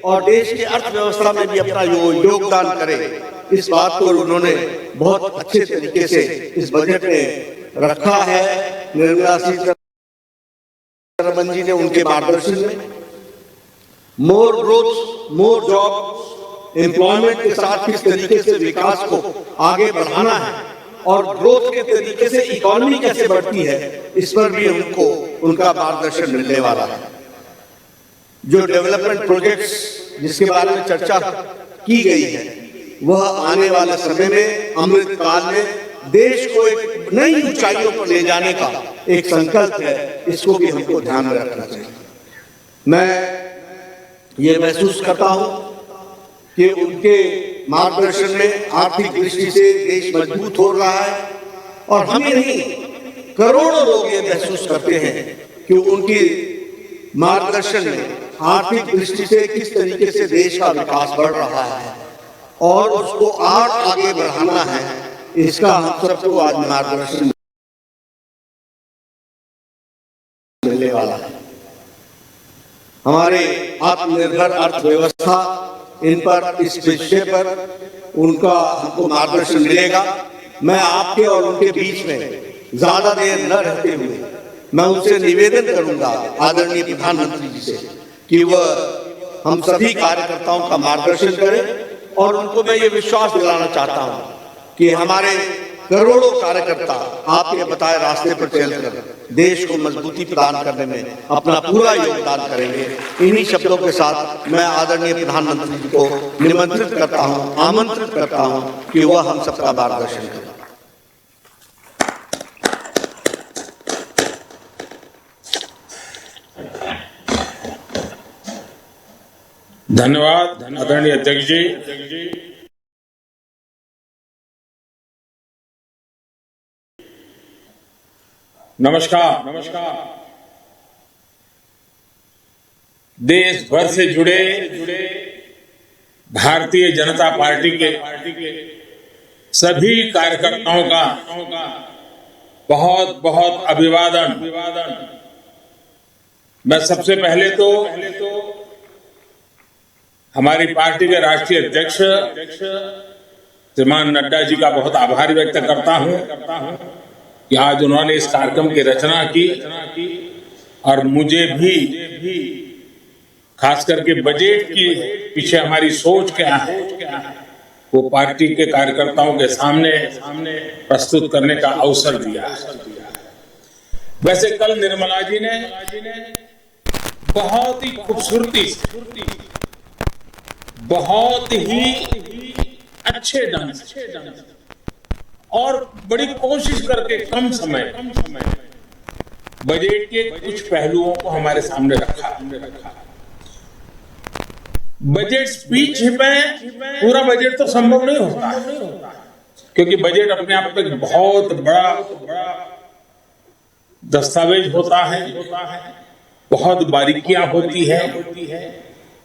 और देश की अर्थव्यवस्था में भी अपना योगदान करे, इस बात को उन्होंने बहुत अच्छे तरीके से इस बजट में रखा है। निर्मला सीतारमण जी ने उनके मार्गदर्शन में मोर ग्रोथ, मोर जॉब, एम्प्लॉयमेंट के साथ किस तरीके से विकास को आगे बढ़ाना है और ग्रोथ के तरीके से इकोनॉमी कैसे बढ़ती है, इस पर भी उनको उनका मार्गदर्शन मिलने वाला है। जो डेवलपमेंट प्रोजेक्ट्स जिसके बारे में चर्चा की गई है, वह आने वाले समय में, अमृत काल में देश को एक नई ऊंचाइयों पर ले जाने का एक संकल्प है। इसको भी हमको ध्यान में रखना चाहिए। मैं ये महसूस करता हूं कि उनके मार्गदर्शन में आर्थिक दृष्टि से देश मजबूत हो रहा है और हमें नहीं, करोड़ों लोग ये महसूस करते हैं कि उनके मार्गदर्शन में आर्थिक दृष्टि से किस तरीके से देश का विकास बढ़ रहा है और उसको और आगे बढ़ाना है। इसका हम सबको आज मार्गदर्शन मिलने वाला है। हमारे आत्मनिर्भर अर्थव्यवस्था, इन पर, इस विषय पर उनका हमको मार्गदर्शन मिलेगा। मैं आपके और उनके बीच में ज्यादा देर न रहते हुए मैं उनसे निवेदन करूंगा, आदरणीय प्रधानमंत्री जी से, कि वह हम सभी कार्यकर्ताओं का मार्गदर्शन करें और उनको मैं ये विश्वास दिलाना चाहता हूं कि हमारे करोड़ों कार्यकर्ता आपके बताए रास्ते पर चलकर देश को मजबूती प्रदान करने में अपना पूरा योगदान करेंगे। इन्हीं शब्दों के साथ मैं आदरणीय प्रधानमंत्री जी को निमंत्रित करता हूं, आमंत्रित करता हूं कि वह हम सबका मार्गदर्शन करें। धन्यवाद आदरणीय अध्यक्ष जी। नमस्कार। देश भर से जुड़े भारतीय जनता पार्टी के सभी कार्यकर्ताओं का बहुत बहुत अभिवादन। मैं सबसे पहले तो हमारी पार्टी के राष्ट्रीय अध्यक्ष श्रीमान नड्डा जी का बहुत आभार व्यक्त करता हूं कि आज उन्होंने इस कार्यक्रम की रचना की और मुझे भी खास करके बजट की पीछे हमारी सोच क्या है वो पार्टी के कार्यकर्ताओं के सामने प्रस्तुत करने का अवसर दिया। वैसे कल निर्मला जी ने बहुत ही खूबसूरती से, बहुत ही अच्छे ढंग से और बड़ी कोशिश करके कम समय बजट के कुछ पहलुओं को हमारे सामने रखा। बजट स्पीच में पूरा बजट तो संभव नहीं होता, क्योंकि बजट अपने आप में एक बहुत बड़ा दस्तावेज होता है, बहुत बारीकियां होती है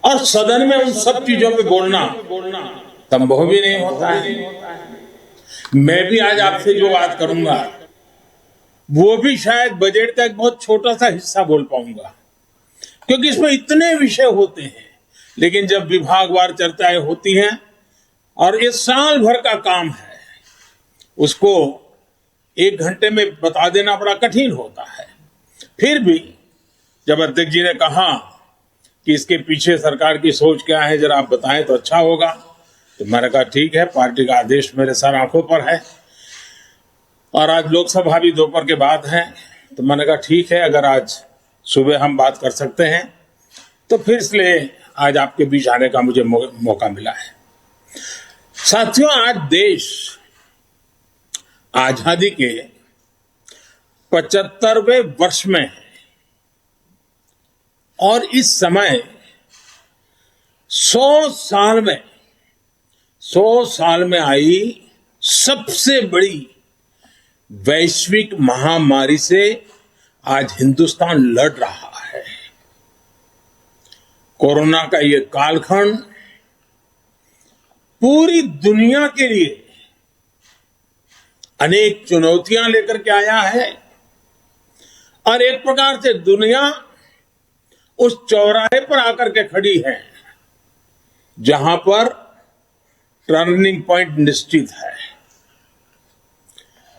और सदन में उन सब चीजों पे बोलना संभव भी नहीं होता है। मैं भी आज आपसे जो बात करूंगा वो भी शायद बजट का एक बहुत छोटा सा हिस्सा बोल पाऊंगा, क्योंकि इसमें इतने विषय होते हैं। लेकिन जब विभागवार चर्चाएं होती हैं और ये साल भर का काम है, उसको 1 घंटे में बता देना बड़ा कठिन होता है। फिर भी जब अध्यक्ष जी ने कहा कि इसके पीछे सरकार की सोच क्या है, जरा आप बताएं तो अच्छा होगा, तो मैंने कहा ठीक है, पार्टी का आदेश मेरे सर आंखों पर है और आज लोकसभा भी दोपहर के बाद है, तो मैंने कहा ठीक है, अगर आज सुबह हम बात कर सकते हैं तो फिर इसलिए आज आपके बीच आने का मुझे मौका मिला है। साथियों, आज देश आजादी के 75वें वर्ष में है और इस समय 100 साल में आई सबसे बड़ी वैश्विक महामारी से आज हिंदुस्तान लड़ रहा है। कोरोना का ये कालखंड पूरी दुनिया के लिए अनेक चुनौतियां लेकर के आया है और एक प्रकार से दुनिया उस चौराहे पर आकर के खड़ी है जहां पर टर्निंग पॉइंट निश्चित है।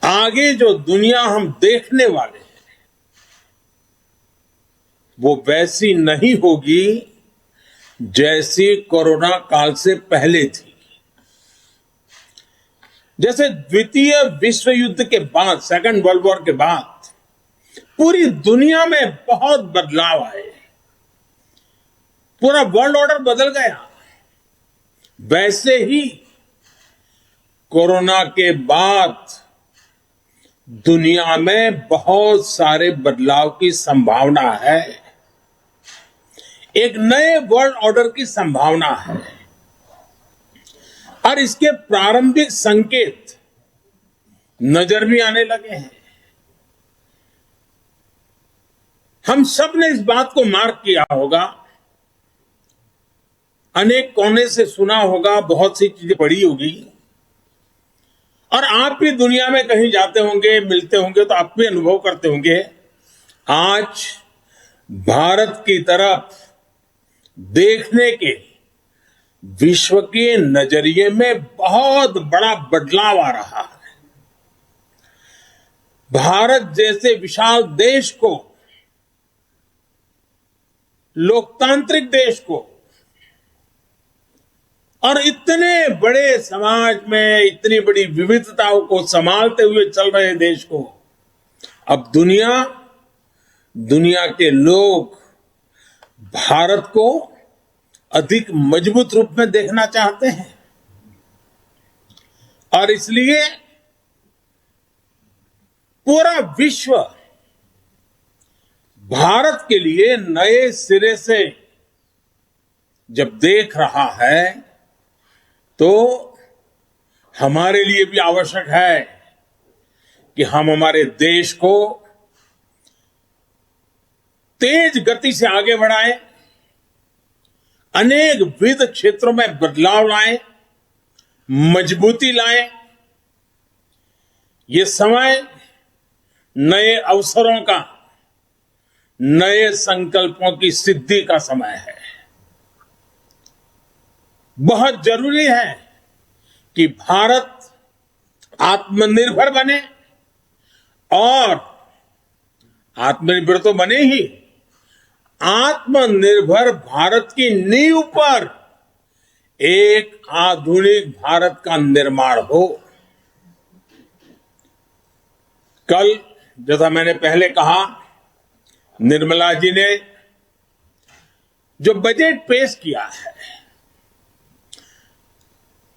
आगे जो दुनिया हम देखने वाले हैं वो वैसी नहीं होगी जैसी कोरोना काल से पहले थी। जैसे द्वितीय विश्व युद्ध के बाद, सेकंड वर्ल्ड वॉर के बाद पूरी दुनिया में बहुत बदलाव आए, पूरा वर्ल्ड ऑर्डर बदल गया, वैसे ही कोरोना के बाद दुनिया में बहुत सारे बदलाव की संभावना है। एक नए वर्ल्ड ऑर्डर की संभावना है और इसके प्रारंभिक संकेत नजर भी आने लगे हैं। हम सब ने इस बात को मार्क किया होगा, अनेक कोने से सुना होगा, बहुत सी चीजें पढ़ी होगी, और आप भी दुनिया में कहीं जाते होंगे, मिलते होंगे तो आप भी अनुभव करते होंगे। आज भारत की तरफ देखने के विश्व के नजरिए में बहुत बड़ा बदलाव आ रहा है। भारत जैसे विशाल देश को, लोकतांत्रिक देश को, और इतने बड़े समाज में इतनी बड़ी विविधताओं को संभालते हुए चल रहे देश को अब दुनिया के लोग भारत को अधिक मजबूत रूप में देखना चाहते हैं। और इसलिए पूरा विश्व भारत के लिए नए सिरे से जब देख रहा है तो हमारे लिए भी आवश्यक है कि हम हमारे देश को तेज गति से आगे बढ़ाएं, अनेक विविध क्षेत्रों में बदलाव लाएं, मजबूती लाएं। ये समय नए अवसरों का, नए संकल्पों की सिद्धि का समय है। बहुत जरूरी है कि भारत आत्मनिर्भर बने, और आत्मनिर्भर तो बने ही, आत्मनिर्भर भारत की नींव पर एक आधुनिक भारत का निर्माण हो। कल, जैसा मैंने पहले कहा, निर्मला जी ने जो बजट पेश किया है,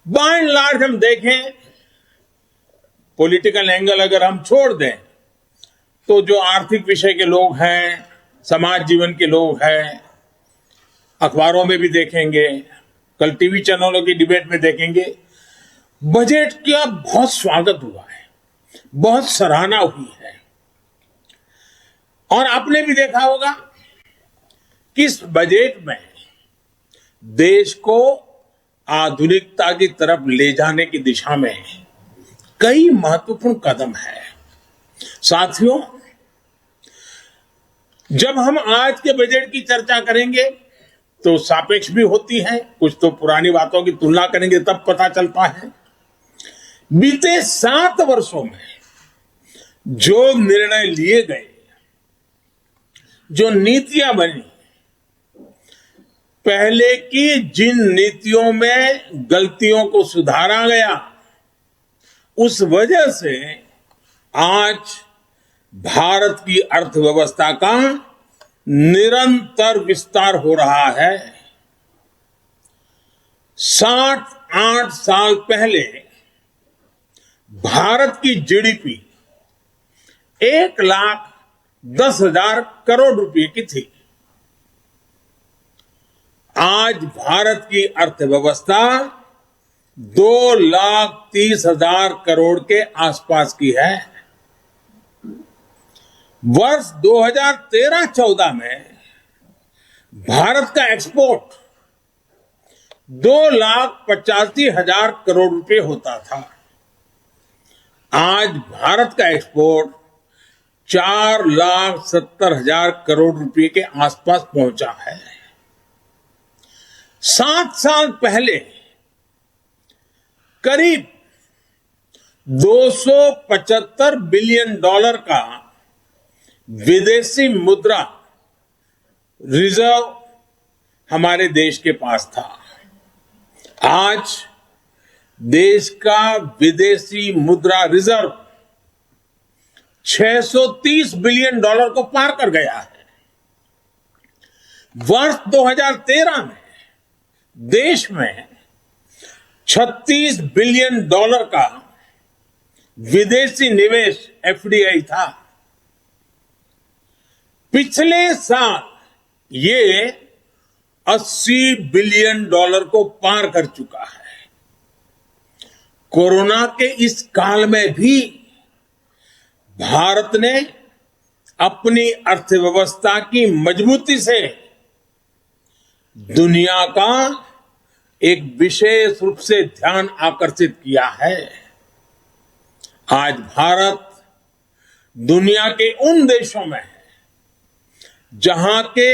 बाय एंड लार्ज हम देखें, पॉलिटिकल एंगल अगर हम छोड़ दें तो जो आर्थिक विषय के लोग हैं, समाज जीवन के लोग हैं, अखबारों में भी देखेंगे, कल टीवी चैनलों की डिबेट में देखेंगे, बजट का बहुत स्वागत हुआ है, बहुत सराहना हुई है। और आपने भी देखा होगा कि इस बजट में देश को आधुनिकता की तरफ ले जाने की दिशा में कई महत्वपूर्ण कदम है। साथियों, जब हम आज के बजट की चर्चा करेंगे तो सापेक्ष भी होती है, कुछ तो पुरानी बातों की तुलना करेंगे तब पता चलता है। बीते 7 वर्षों में जो निर्णय लिए गए, जो नीतियां बनी, पहले की जिन नीतियों में गलतियों को सुधारा गया, उस वजह से आज भारत की अर्थव्यवस्था का निरंतर विस्तार हो रहा है। 7-8 साल पहले भारत की जीडीपी 1,10,000 करोड़ रुपए की थी। आज भारत की अर्थव्यवस्था 2,30,000 करोड़ के आसपास की है। वर्ष 2013-14 में भारत का एक्सपोर्ट 2,85,000 करोड़ रुपए होता था। आज भारत का एक्सपोर्ट 4,70,000 करोड़ रुपए के आसपास पहुंचा है। 7 साल पहले करीब $275 बिलियन का विदेशी मुद्रा रिजर्व हमारे देश के पास था। आज देश का विदेशी मुद्रा रिजर्व $630 बिलियन को पार कर गया है। वर्ष 2013 में देश में $36 बिलियन का विदेशी निवेश एफडीआई था। पिछले साल ये $80 बिलियन को पार कर चुका है। कोरोना के इस काल में भी भारत ने अपनी अर्थव्यवस्था की मजबूती से दुनिया का एक विशेष रूप से ध्यान आकर्षित किया है। आज भारत दुनिया के उन देशों में है जहां के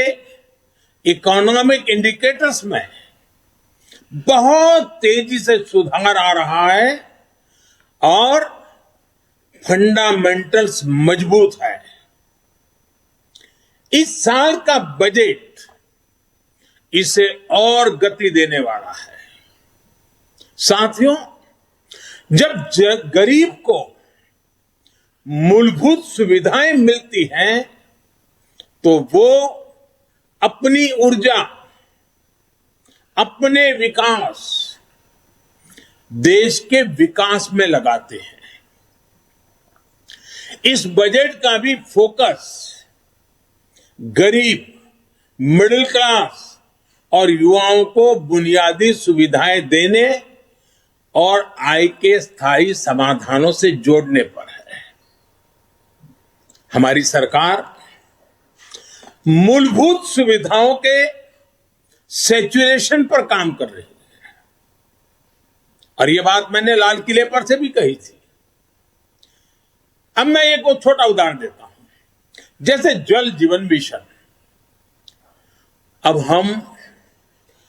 इकोनॉमिक इंडिकेटर्स में बहुत तेजी से सुधार आ रहा है और फंडामेंटल्स मजबूत है। इस साल का बजट इसे और गति देने वाला है। साथियों, जब गरीब को मूलभूत सुविधाएं मिलती हैं तो वो अपनी ऊर्जा, अपने विकास, देश के विकास में लगाते हैं। इस बजट का भी फोकस गरीब, मिडिल क्लास और युवाओं को बुनियादी सुविधाएं देने और आय के स्थायी समाधानों से जोड़ने पर है। हमारी सरकार मूलभूत सुविधाओं के सैचुरेशन पर काम कर रही है और यह बात मैंने लाल किले पर से भी कही थी। अब मैं एक और छोटा उदाहरण देता हूं, जैसे जल जीवन मिशन। अब हम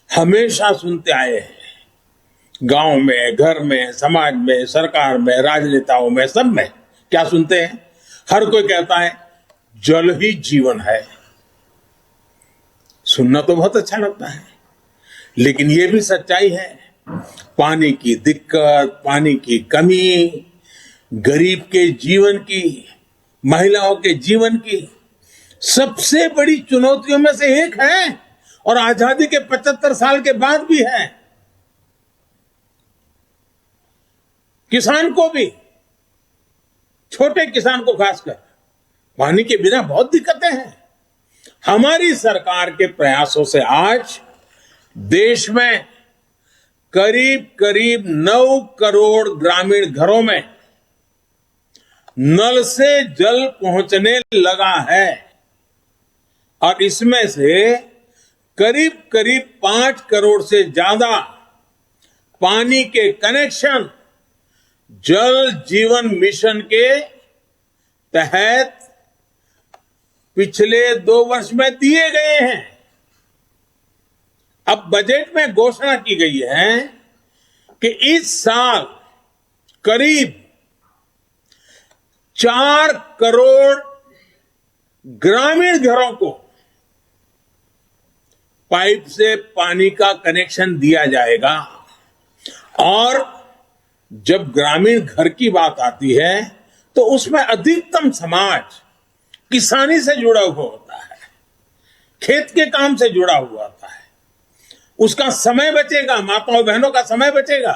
हमेशा सुनते आए हैं, गांव में, घर में, समाज में, सरकार में, राजनेताओं में, सब में क्या सुनते हैं? हर कोई कहता है जल ही जीवन है। सुनना तो बहुत अच्छा लगता है, लेकिन यह भी सच्चाई है, पानी की दिक्कत, पानी की कमी, गरीब के जीवन की, महिलाओं के जीवन की सबसे बड़ी चुनौतियों में से एक है और आजादी के 75 साल के बाद भी है। किसान को भी, छोटे किसान को खासकर, पानी के बिना बहुत दिक्कतें हैं। हमारी सरकार के प्रयासों से आज देश में करीब करीब 9 करोड़ ग्रामीण घरों में नल से जल पहुंचने लगा है और इसमें से करीब करीब 5 करोड़ से ज्यादा पानी के कनेक्शन जल जीवन मिशन के तहत पिछले 2 वर्ष में दिए गए हैं। अब बजट में घोषणा की गई है कि इस साल करीब 4 करोड़ ग्रामीण घरों को पाइप से पानी का कनेक्शन दिया जाएगा। और जब ग्रामीण घर की बात आती है तो उसमें अधिकतम समाज किसानी से जुड़ा हुआ होता है, खेत के काम से जुड़ा हुआ होता है। उसका समय बचेगा, माताओं बहनों का समय बचेगा,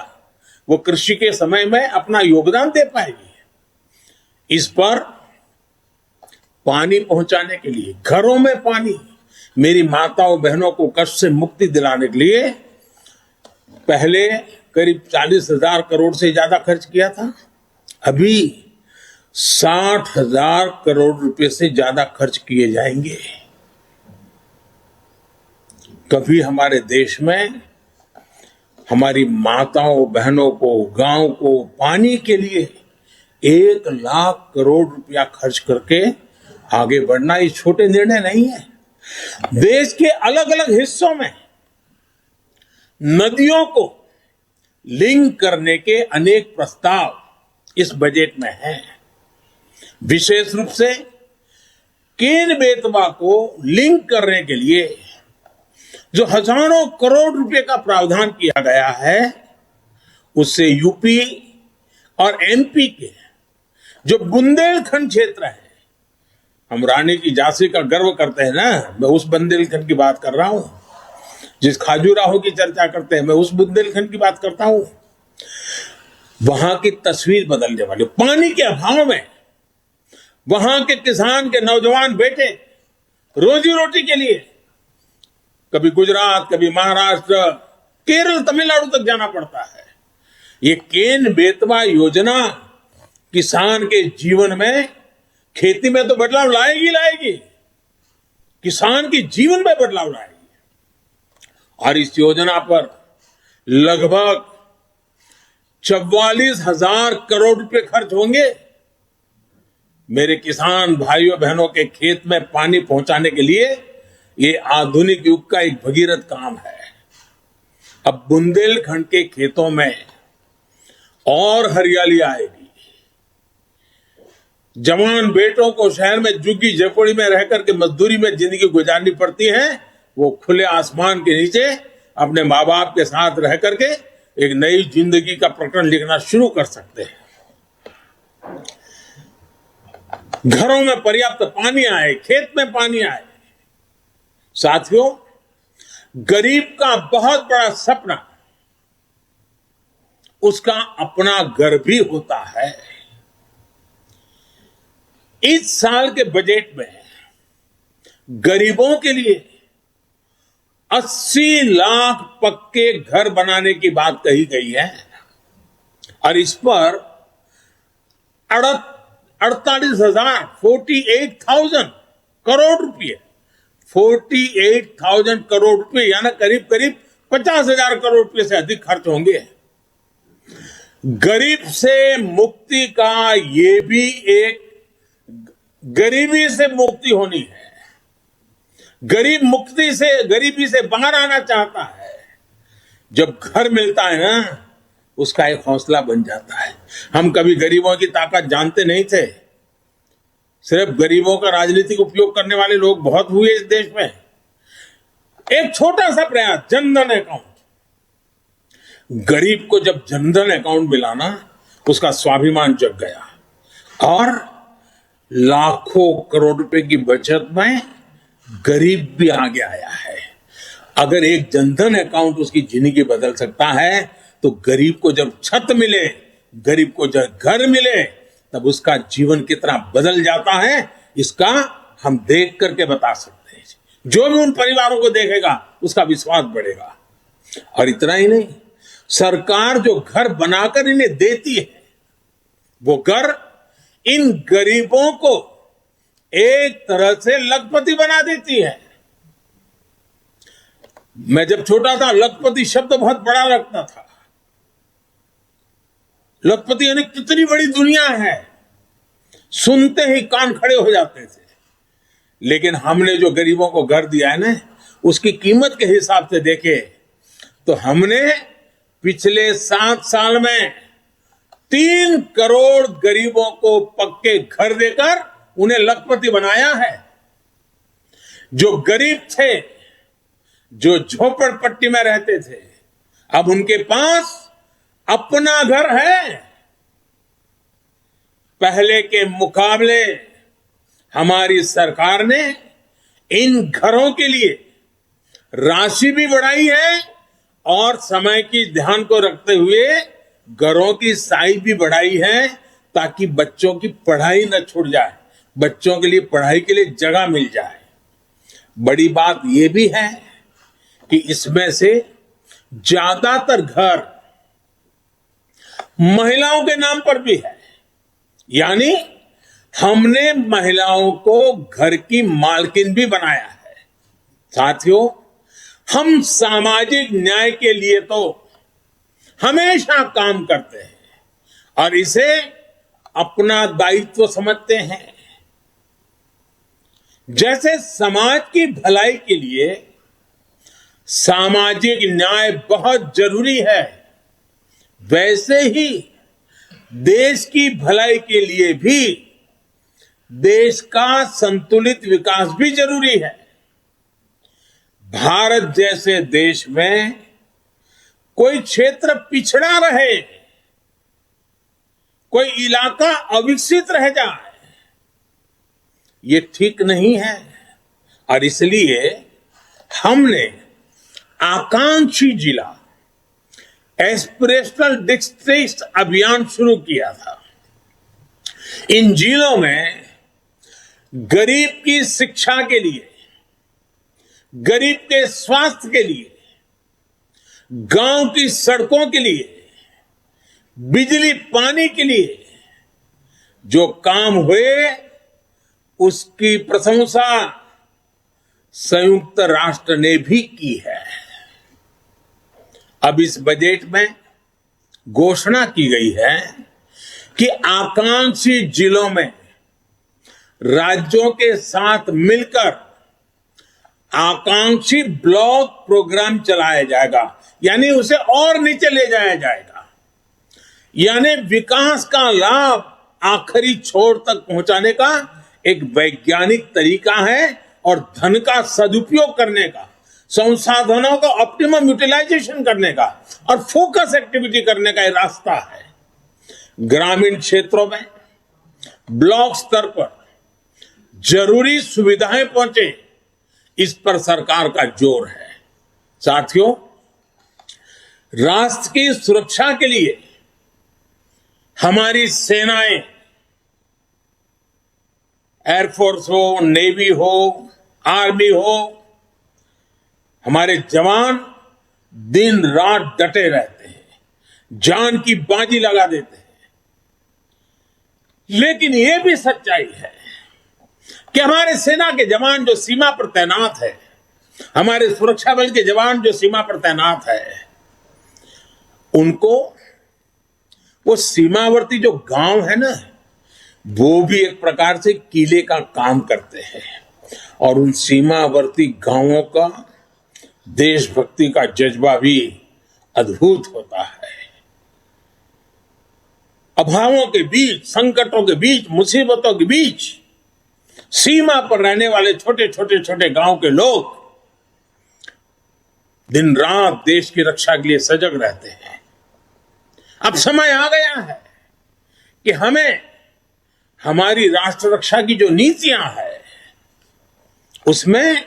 वो कृषि के समय में अपना योगदान दे पाएगी। इस पर पानी पहुंचाने के लिए, घरों में पानी, मेरी माताओं बहनों को कष्ट से मुक्ति दिलाने के लिए पहले करीब 40,000 करोड़ से ज्यादा खर्च किया था। अभी 60,000 करोड़ रुपए से ज्यादा खर्च किए जाएंगे। कभी हमारे देश में हमारी माताओं बहनों को, गांव को पानी के लिए 1 लाख करोड़ रुपया खर्च करके आगे बढ़ना ये छोटे निर्णय नहीं है। देश के अलग अलग हिस्सों में नदियों को लिंक करने के अनेक प्रस्ताव इस बजट में हैं। विशेष रूप से केन बेतवा को लिंक करने के लिए जो हजारों करोड़ रुपए का प्रावधान किया गया है, उससे यूपी और एमपी के जो बुंदेलखंड क्षेत्र है, हम रानी की झांसी का गर्व करते हैं ना, मैं उस बुंदेलखंड की बात कर रहा हूं। जिस खाजूराहो की चर्चा करते हैं, मैं उस बुंदेलखंड की बात करता हूं। वहां की तस्वीर बदलने वाली, पानी के अभाव में वहां के किसान के नौजवान बेटे रोजी रोटी के लिए कभी गुजरात, कभी महाराष्ट्र, केरल, तमिलनाडु तक जाना पड़ता है। ये केन बेतवा योजना किसान के जीवन में, खेती में तो बदलाव लाएगी, किसान के जीवन में बदलाव लाएगी। और इस योजना पर लगभग 44,000 करोड़ रुपए खर्च होंगे। मेरे किसान भाइयों बहनों के खेत में पानी पहुंचाने के लिए ये आधुनिक युग का एक भगीरथ काम है। अब बुंदेलखंड के खेतों में और हरियाली आएगी। जवान बेटों को शहर में झुग्गी झोपड़ी में रहकर के मजदूरी में जिंदगी गुजारनी पड़ती है, वो खुले आसमान के नीचे अपने माँ बाप के साथ रह करके एक नई जिंदगी का प्रकरण लिखना शुरू कर सकते हैं। घरों में पर्याप्त पानी आए, खेत में पानी आए। साथियों, गरीब का बहुत बड़ा सपना उसका अपना घर भी होता है। इस साल के बजट में गरीबों के लिए 80 लाख पक्के घर बनाने की बात कही गई है और इस पर 48,000 करोड़ रुपए 48,000 करोड़ रुपए यानी करीब करीब 50,000 करोड़ रुपए से अधिक खर्च होंगे। गरीब से मुक्ति का ये भी एक, गरीबी से मुक्ति होनी है। गरीब गरीबी से बाहर आना चाहता है। जब घर मिलता है ना, उसका एक हौसला बन जाता है। हम कभी गरीबों की ताकत जानते नहीं थे। सिर्फ गरीबों का राजनीतिक उपयोग करने वाले लोग बहुत हुए इस देश में। एक छोटा सा प्रयास, जनधन अकाउंट। गरीब को जब जनधन अकाउंट मिला ना, उसका स्वाभिमान जग गया और लाखों करोड़ रुपए की बचत में गरीब भी आगे आया है। अगर एक जनधन अकाउंट उसकी जिंदगी बदल सकता है, तो गरीब को जब छत मिले, गरीब को जब घर मिले, तब उसका जीवन कितना बदल जाता है, इसका हम देख करके बता सकते हैं। जो भी उन परिवारों को देखेगा, उसका विश्वास बढ़ेगा। और इतना ही नहीं, सरकार जो घर बनाकर इन्हें देती है, वो घर इन गरीबों को एक तरह से लखपति बना देती है। मैं जब छोटा था, लखपति शब्द बहुत बड़ा लगता था। लखपति यानी कितनी बड़ी दुनिया है, सुनते ही कान खड़े हो जाते थे। लेकिन हमने जो गरीबों को घर दिया है ना, उसकी कीमत के हिसाब से देखे तो हमने पिछले 7 साल में 3 करोड़ गरीबों को पक्के घर देकर उन्हें लखपति बनाया है। जो गरीब थे, जो झोपड़पट्टी में रहते थे, अब उनके पास अपना घर है। पहले के मुकाबले हमारी सरकार ने इन घरों के लिए राशि भी बढ़ाई है और समय की ध्यान को रखते हुए घरों की साइज भी बढ़ाई है, ताकि बच्चों की पढ़ाई न छूट जाए, बच्चों के लिए पढ़ाई के लिए जगह मिल जाए। बड़ी बात यह भी है कि इसमें से ज्यादातर घर महिलाओं के नाम पर भी है, यानी हमने महिलाओं को घर की मालकिन भी बनाया है। साथियों, हम सामाजिक न्याय के लिए तो हमेशा काम करते हैं और इसे अपना दायित्व समझते हैं। जैसे समाज की भलाई के लिए सामाजिक न्याय बहुत जरूरी है, वैसे ही देश की भलाई के लिए भी देश का संतुलित विकास भी जरूरी है। भारत जैसे देश में कोई क्षेत्र पिछड़ा रहे, कोई इलाका अविकसित रह जाए, ये ठीक नहीं है। और इसलिए हमने आकांक्षी जिला एस्पिरेशनल डिस्ट्रिक्ट अभियान शुरू किया था। इन जिलों में गरीब की शिक्षा के लिए, गरीब के स्वास्थ्य के लिए, गांव की सड़कों के लिए, बिजली पानी के लिए जो काम हुए उसकी प्रशंसा संयुक्त राष्ट्र ने भी की है। अब इस बजट में घोषणा की गई है कि आकांक्षी जिलों में राज्यों के साथ मिलकर आकांक्षी ब्लॉक प्रोग्राम चलाया जाएगा, यानी उसे और नीचे ले जाया जाएगा। यानी विकास का लाभ आखिरी छोर तक पहुंचाने का एक वैज्ञानिक तरीका है और धन का सदुपयोग करने का, संसाधनों का ऑप्टिमम यूटिलाइजेशन करने का और फोकस एक्टिविटी करने का एक रास्ता है। ग्रामीण क्षेत्रों में ब्लॉक स्तर पर जरूरी सुविधाएं पहुंचे, इस पर सरकार का जोर है। साथियों, राष्ट्र की सुरक्षा के लिए हमारी सेनाएं, एयरफोर्स हो, नेवी हो, आर्मी हो, हमारे जवान दिन रात डटे रहते हैं, जान की बाजी लगा देते हैं। लेकिन यह भी सच्चाई है कि हमारे सेना के जवान जो सीमा पर तैनात है, हमारे सुरक्षा बल के जवान जो सीमा पर तैनात है, उनको वो सीमावर्ती जो गांव है ना, वो भी एक प्रकार से किले का काम करते हैं। और उन सीमावर्ती गांवों का देशभक्ति का जज्बा भी अद्भुत होता है। अभावों के बीच, संकटों के बीच, मुसीबतों के बीच सीमा पर रहने वाले छोटे गांव के लोग दिन रात देश की रक्षा के लिए सजग रहते हैं। अब समय आ गया है कि हमें हमारी राष्ट्र रक्षा की जो नीतियां हैं उसमें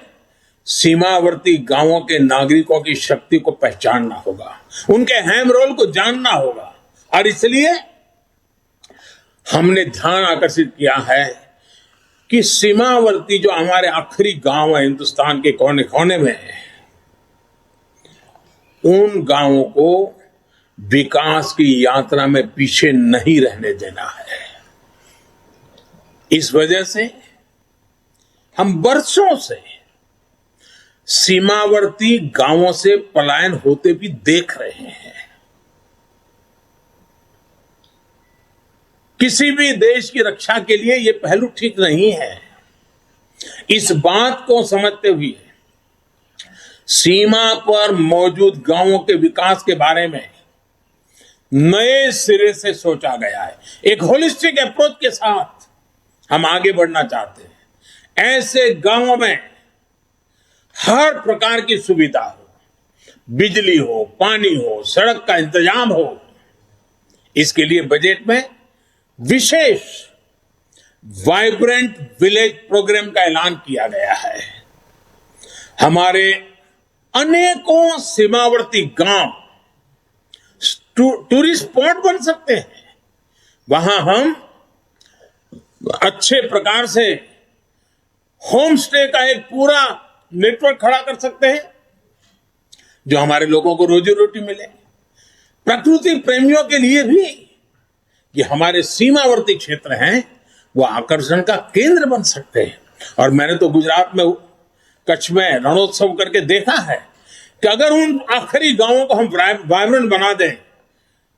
सीमावर्ती गांवों के नागरिकों की शक्ति को पहचानना होगा, उनके अहम रोल को जानना होगा। और इसलिए हमने ध्यान आकर्षित किया है कि सीमावर्ती जो हमारे आखिरी गांव है हिंदुस्तान के कोने कोने में, उन गांवों को विकास की यात्रा में पीछे नहीं रहने देना है। इस वजह से हम वर्षों से सीमावर्ती गांवों से पलायन होते भी देख रहे हैं। किसी भी देश की रक्षा के लिए यह पहलू ठीक नहीं है। इस बात को समझते हुए सीमा पर मौजूद गांवों के विकास के बारे में नए सिरे से सोचा गया है। एक होलिस्टिक अप्रोच के साथ हम आगे बढ़ना चाहते हैं। ऐसे गांवों में हर प्रकार की सुविधा हो, बिजली हो, पानी हो, सड़क का इंतजाम हो। इसके लिए बजट में विशेष वाइब्रेंट विलेज प्रोग्राम का ऐलान किया गया है। हमारे अनेकों सीमावर्ती गांव टूरिस्ट स्पॉट बन सकते हैं। वहां हम अच्छे प्रकार से होम स्टे का एक पूरा नेटवर्क खड़ा कर सकते हैं, जो हमारे लोगों को रोजी रोटी मिले। प्रकृति प्रेमियों के लिए भी ये हमारे सीमावर्ती क्षेत्र हैं, वो आकर्षण का केंद्र बन सकते हैं। और मैंने तो गुजरात में कच्छ में रणोत्सव करके देखा है कि अगर उन आखिरी गांवों को हम वाइब्रेंट बना दें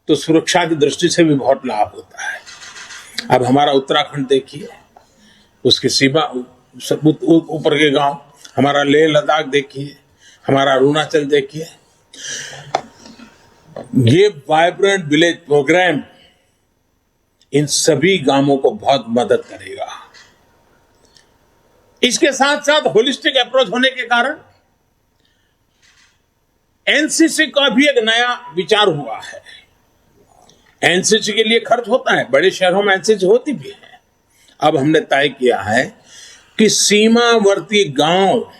तो सुरक्षा की दृष्टि से भी बहुत लाभ होता है। अब हमारा उत्तराखंड देखिए, उसकी सीमा ऊपर के गांव, हमारा लेह लद्दाख देखिए, हमारा अरुणाचल देखिए, ये वाइब्रेंट विलेज प्रोग्राम इन सभी गांवों को बहुत मदद करेगा। इसके साथ साथ होलिस्टिक अप्रोच होने के कारण एनसीसी का भी एक नया विचार हुआ है। एनसीसी के लिए खर्च होता है, बड़े शहरों में एनसीसी होती भी है। अब हमने तय किया है कि सीमावर्ती गांव,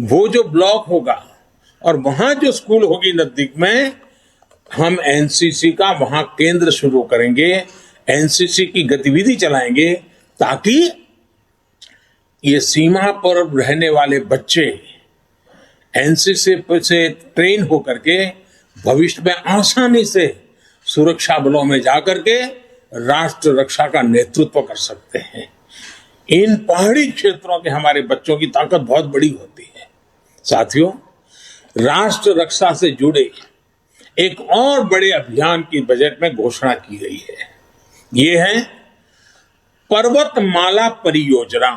वो जो ब्लॉक होगा और वहां जो स्कूल होगी नजदीक में, हम एनसीसी का वहां केंद्र शुरू करेंगे, एनसीसी की गतिविधि चलाएंगे, ताकि ये सीमा पर रहने वाले बच्चे एनसीसी से ट्रेन होकर के भविष्य में आसानी से सुरक्षा बलों में जाकर के राष्ट्र रक्षा का नेतृत्व कर सकते हैं। इन पहाड़ी क्षेत्रों के हमारे बच्चों की ताकत बहुत बड़ी होती है। साथियों, राष्ट्र रक्षा से जुड़े एक और बड़े अभियान की बजट में घोषणा की गई है। ये है पर्वतमाला परियोजना।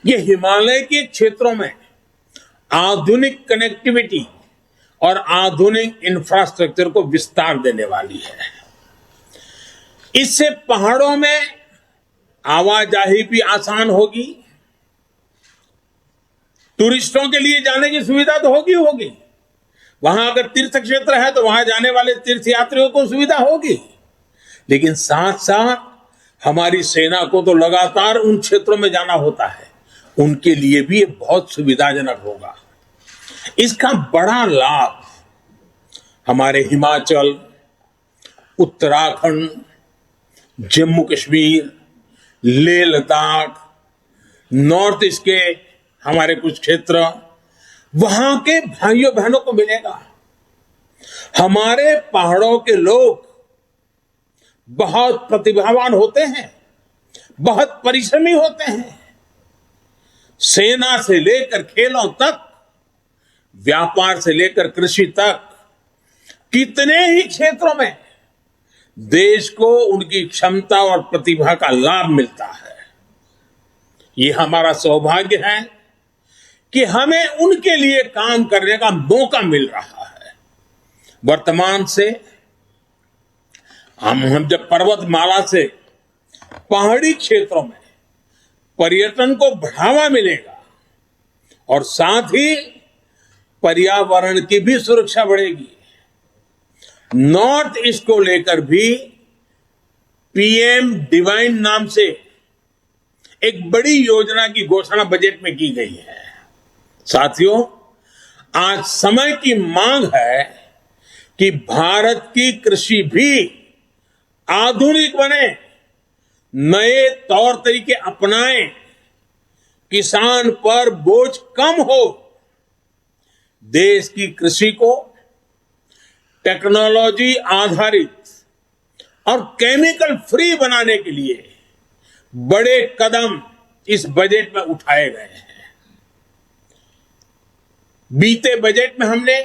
ये हिमालय के क्षेत्रों में आधुनिक कनेक्टिविटी और आधुनिक इंफ्रास्ट्रक्चर को विस्तार देने वाली है। इससे पहाड़ों में आवाजाही भी आसान होगी, टूरिस्टों के लिए जाने की सुविधा तो होगी। वहां अगर तीर्थ क्षेत्र है तो वहां जाने वाले तीर्थयात्रियों को सुविधा होगी, लेकिन साथ साथ हमारी सेना को तो लगातार उन क्षेत्रों में जाना होता है, उनके लिए भी ये बहुत सुविधाजनक होगा। इसका बड़ा लाभ हमारे हिमाचल, उत्तराखंड, जम्मू कश्मीर, लेह लद्दाख, नॉर्थ ईस्ट के हमारे कुछ क्षेत्र, वहां के भाइयों बहनों को मिलेगा। हमारे पहाड़ों के लोग बहुत प्रतिभावान होते हैं, बहुत परिश्रमी होते हैं। सेना से लेकर खेलों तक, व्यापार से लेकर कृषि तक, कितने ही क्षेत्रों में देश को उनकी क्षमता और प्रतिभा का लाभ मिलता है। ये हमारा सौभाग्य है कि हमें उनके लिए काम करने का मौका मिल रहा है। वर्तमान से हम जब पर्वतमाला से पहाड़ी क्षेत्रों में पर्यटन को बढ़ावा मिलेगा और साथ ही पर्यावरण की भी सुरक्षा बढ़ेगी। नॉर्थ ईस्ट को लेकर भी पीएम डिवाइन नाम से एक बड़ी योजना की घोषणा बजट में की गई है। साथियों, आज समय की मांग है कि भारत की कृषि भी आधुनिक बने, नए तौर तरीके अपनाएं, किसान पर बोझ कम हो। देश की कृषि को टेक्नोलॉजी आधारित और केमिकल फ्री बनाने के लिए बड़े कदम इस बजट में उठाए गए हैं। बीते बजट में हमने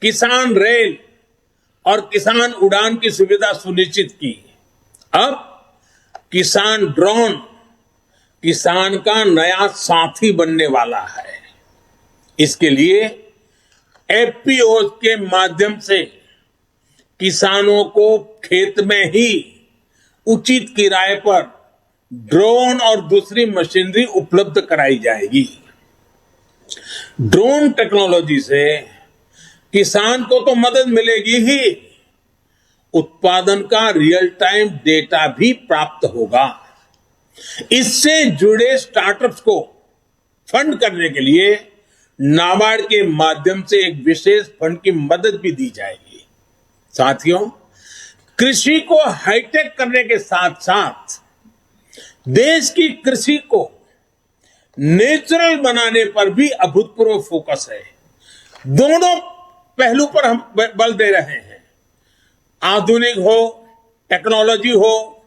किसान रेल और किसान उड़ान की सुविधा सुनिश्चित की। अब किसान ड्रोन किसान का नया साथी बनने वाला है। इसके लिए एफपीओ के माध्यम से किसानों को खेत में ही उचित किराए पर ड्रोन और दूसरी मशीनरी उपलब्ध कराई जाएगी। ड्रोन टेक्नोलॉजी से किसान को तो मदद मिलेगी ही, उत्पादन का रियल टाइम डेटा भी प्राप्त होगा। इससे जुड़े स्टार्टअप्स को फंड करने के लिए नाबार्ड के माध्यम से एक विशेष फंड की मदद भी दी जाएगी। साथियों, कृषि को हाईटेक करने के साथ साथ देश की कृषि को नेचुरल बनाने पर भी अभूतपूर्व फोकस है। दोनों पहलू पर हम बल दे रहे हैं। आधुनिक हो, टेक्नोलॉजी हो,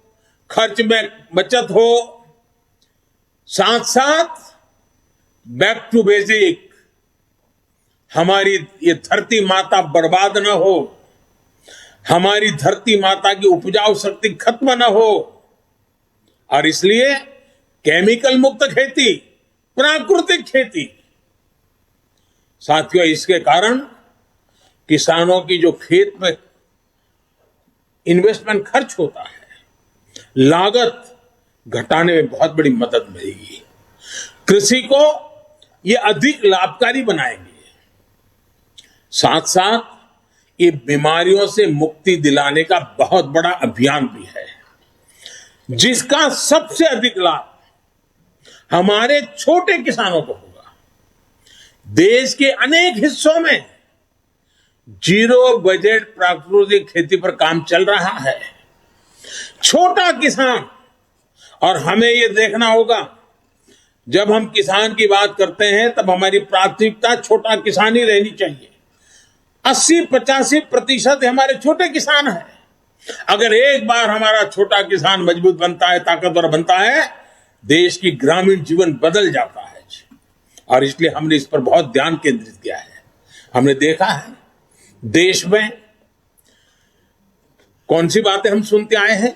खर्च में बचत हो, साथ साथ बैक टू बेसिक, हमारी ये धरती माता बर्बाद न हो, हमारी धरती माता की उपजाऊ शक्ति खत्म न हो, और इसलिए केमिकल मुक्त खेती, प्राकृतिक खेती। साथियों, इसके कारण किसानों की जो खेत में इन्वेस्टमेंट खर्च होता है, लागत घटाने में बहुत बड़ी मदद मिलेगी। कृषि को ये अधिक लाभकारी बनाएंगे। साथ साथ ये बीमारियों से मुक्ति दिलाने का बहुत बड़ा अभियान भी है, जिसका सबसे अधिक लाभ हमारे छोटे किसानों को होगा। देश के अनेक हिस्सों में जीरो बजट प्राकृतिक खेती पर काम चल रहा है। छोटा किसान, और हमें यह देखना होगा, जब हम किसान की बात करते हैं तब हमारी प्राथमिकता छोटा किसान ही रहनी चाहिए। 80-85% हमारे छोटे किसान हैं। अगर एक बार हमारा छोटा किसान मजबूत बनता है, ताकतवर बनता है, देश की ग्रामीण जीवन बदल जाता है। और इसलिए हमने इस पर बहुत ध्यान केंद्रित किया है। हमने देखा है देश में कौन सी बातें हम सुनते आए हैं।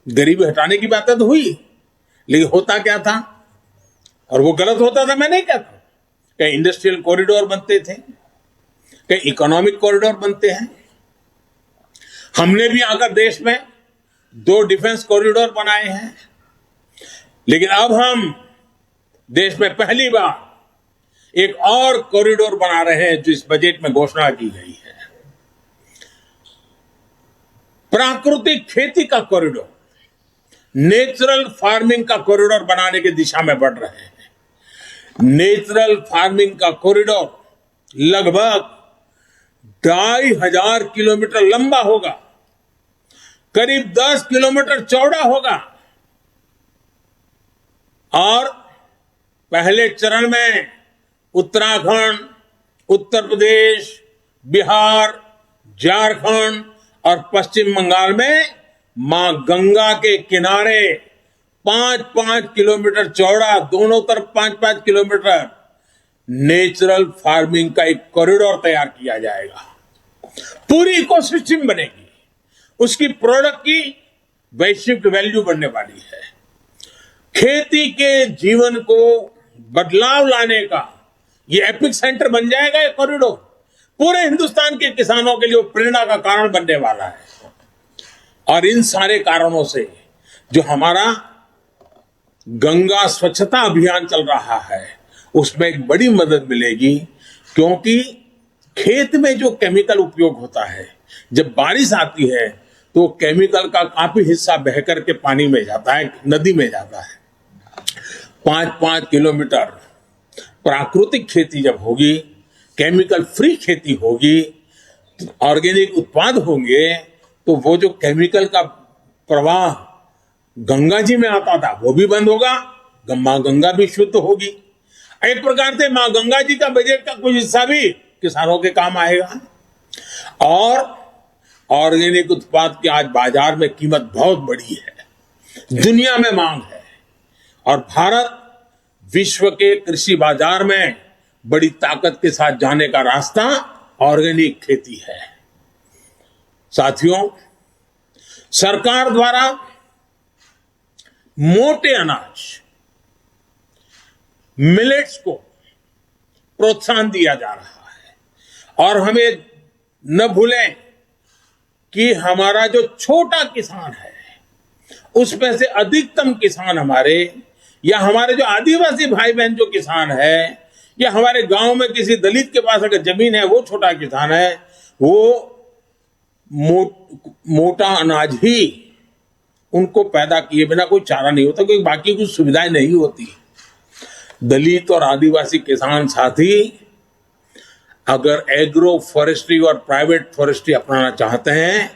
गरीबी हटाने की बातें तो हुई, लेकिन होता क्या था, और वो गलत होता था, मैं नहीं कहता। कहीं इंडस्ट्रियल कॉरिडोर बनते थे, कहीं इकोनॉमिक कॉरिडोर बनते हैं। हमने भी आकर देश में 2 डिफेंस कॉरिडोर बनाए हैं, लेकिन अब हम देश में पहली बार एक और कॉरिडोर बना रहे हैं, जो इस बजट में घोषणा की गई है। प्राकृतिक खेती का कॉरिडोर, नेचुरल फार्मिंग का कॉरिडोर बनाने की दिशा में बढ़ रहे हैं। नेचुरल फार्मिंग का कॉरिडोर लगभग 2500 किलोमीटर लंबा होगा, करीब 10 किलोमीटर चौड़ा होगा, और पहले चरण में उत्तराखंड, उत्तर प्रदेश, बिहार, झारखंड और पश्चिम बंगाल में मां गंगा के किनारे 5-5 किलोमीटर चौड़ा, दोनों तरफ 5-5 किलोमीटर नेचुरल फार्मिंग का एक कॉरिडोर तैयार किया जाएगा। पूरी इकोसिस्टम बनेगी, उसकी प्रोडक्ट की वैश्विक वैल्यू बढ़ने वाली है। खेती के जीवन को बदलाव लाने का ये एपिक सेंटर बन जाएगा। ये कॉरिडोर पूरे हिंदुस्तान के किसानों के लिए प्रेरणा का कारण बनने वाला है। और इन सारे कारणों से जो हमारा गंगा स्वच्छता अभियान चल रहा है, उसमें एक बड़ी मदद मिलेगी, क्योंकि खेत में जो केमिकल उपयोग होता है, जब बारिश आती है तो केमिकल का काफी हिस्सा बह करके पानी में जाता है, नदी में जाता है। 5-5 किलोमीटर प्राकृतिक खेती जब होगी, केमिकल फ्री खेती होगी, ऑर्गेनिक उत्पाद होंगे, तो वो जो केमिकल का प्रवाह गंगा जी में आता था वो भी बंद होगा, मां गंगा भी शुद्ध होगी। एक प्रकार से मां गंगा जी का बजट का कुछ हिस्सा भी किसानों के काम आएगा। और ऑर्गेनिक उत्पाद की आज बाजार में कीमत बहुत बड़ी है, दुनिया में मांग है, और भारत विश्व के कृषि बाजार में बड़ी ताकत के साथ जाने का रास्ता ऑर्गेनिक खेती है। साथियों, सरकार द्वारा मोटे अनाज, मिलेट्स को प्रोत्साहन दिया जा रहा है। और हमें न भूलें कि हमारा जो छोटा किसान है, उसमें से अधिकतम किसान हमारे, या हमारे जो आदिवासी भाई बहन जो किसान है, या हमारे गांव में किसी दलित के पास अगर जमीन है, वो छोटा किसान है, वो मोटा अनाज ही उनको पैदा किए बिना कोई चारा नहीं होता, क्योंकि बाकी कुछ सुविधाएं नहीं होती। दलित और आदिवासी किसान साथी अगर एग्रो फॉरेस्ट्री और प्राइवेट फॉरेस्ट्री अपनाना चाहते हैं,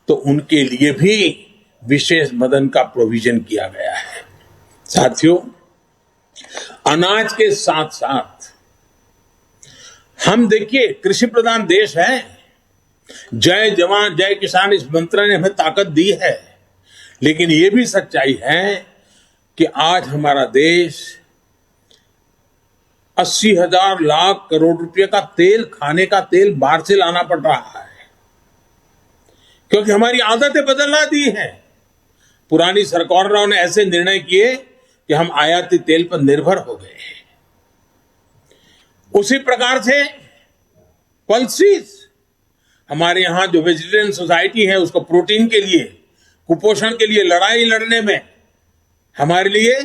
तो उनके लिए भी विशेष मदद का प्रोविजन किया गया है। साथियों, अनाज के साथ साथ हम देखिए, कृषि प्रधान देश है। जय जवान जय किसान इस मंत्र ने हमें ताकत दी है, लेकिन यह भी सच्चाई है कि आज हमारा देश 80,000 लाख करोड़ रुपए का तेल, खाने का तेल बाहर से लाना पड़ रहा है, क्योंकि हमारी आदतें बदलना दी हैं। पुरानी सरकारों ने ऐसे निर्णय किए कि हम आयाती तेल पर निर्भर हो गए। उसी प्रकार से पल्सीज, हमारे यहां जो वेजिटेरियन सोसाइटी है उसको प्रोटीन के लिए, कुपोषण के लिए लड़ाई लड़ने में हमारे लिए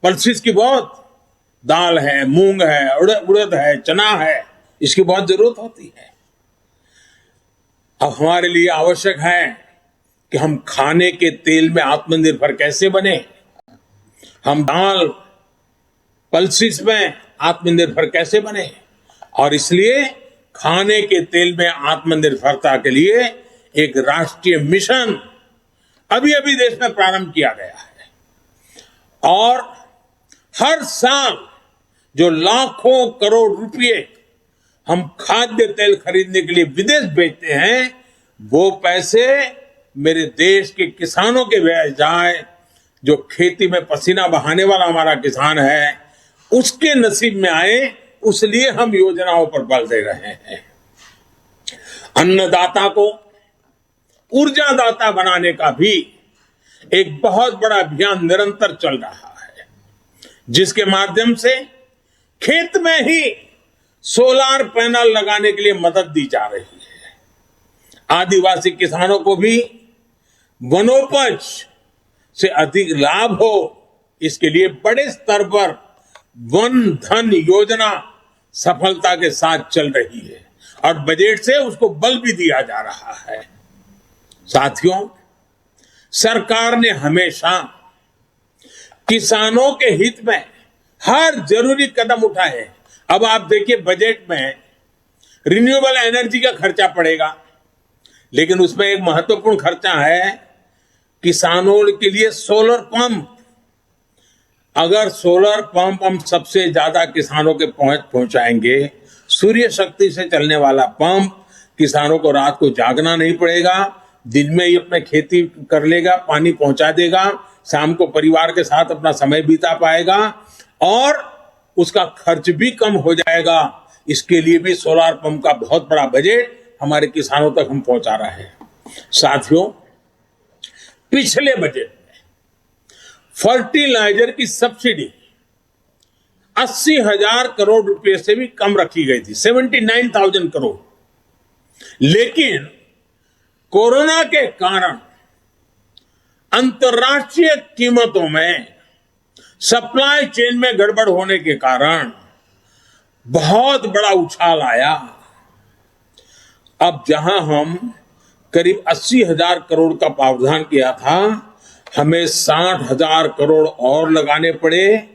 पल्सीज की बहुत, दाल है, मूंग है, उड़द है, चना है, इसकी बहुत जरूरत होती है। अब हमारे लिए आवश्यक है कि हम खाने के तेल में आत्मनिर्भर कैसे बने, हम दाल पल्सीज में आत्मनिर्भर कैसे बने, और इसलिए खाने के तेल में आत्मनिर्भरता के लिए एक राष्ट्रीय मिशन अभी अभी देश में प्रारंभ किया गया है। और हर साल जो लाखों करोड़ रुपए हम खाद्य तेल खरीदने के लिए विदेश भेजते हैं, वो पैसे मेरे देश के किसानों के व्यय जाए, जो खेती में पसीना बहाने वाला हमारा किसान है उसके नसीब में आए, उसलिए हम योजनाओं पर बल दे रहे हैं। अन्नदाता को ऊर्जादाता बनाने का भी एक बहुत बड़ा अभियान निरंतर चल रहा है, जिसके माध्यम से खेत में ही सोलार पैनल लगाने के लिए मदद दी जा रही है। आदिवासी किसानों को भी वनोपज से अधिक लाभ हो, इसके लिए बड़े स्तर पर वन धन योजना सफलता के साथ चल रही है और बजट से उसको बल भी दिया जा रहा है। साथियों, सरकार ने हमेशा किसानों के हित में हर जरूरी कदम उठाए। अब आप देखिए, बजट में रिन्यूएबल एनर्जी का खर्चा पड़ेगा, लेकिन उसमें एक महत्वपूर्ण खर्चा है किसानों के लिए सोलर पंप। अगर सोलर पंप हम सबसे ज्यादा किसानों के पहुंचाएंगे, सूर्य शक्ति से चलने वाला पंप, किसानों को रात को जागना नहीं पड़ेगा, दिन में ही अपने खेती कर लेगा, पानी पहुंचा देगा, शाम को परिवार के साथ अपना समय बिता पाएगा और उसका खर्च भी कम हो जाएगा। इसके लिए भी सोलर पंप का बहुत बड़ा बजट हमारे किसानों तक हम पहुंचा रहे हैं। साथियों, पिछले बजट में फर्टिलाइजर की सब्सिडी 80,000 करोड़ रुपए से भी कम रखी गई थी, 79,000 करोड़। लेकिन कोरोना के कारण अंतर्राष्ट्रीय कीमतों में सप्लाई चेन में गड़बड़ होने के कारण बहुत बड़ा उछाल आया। अब जहां हम करीब 80,000 करोड़ का प्रावधान किया था, हमें 60,000 करोड़ और लगाने पड़े।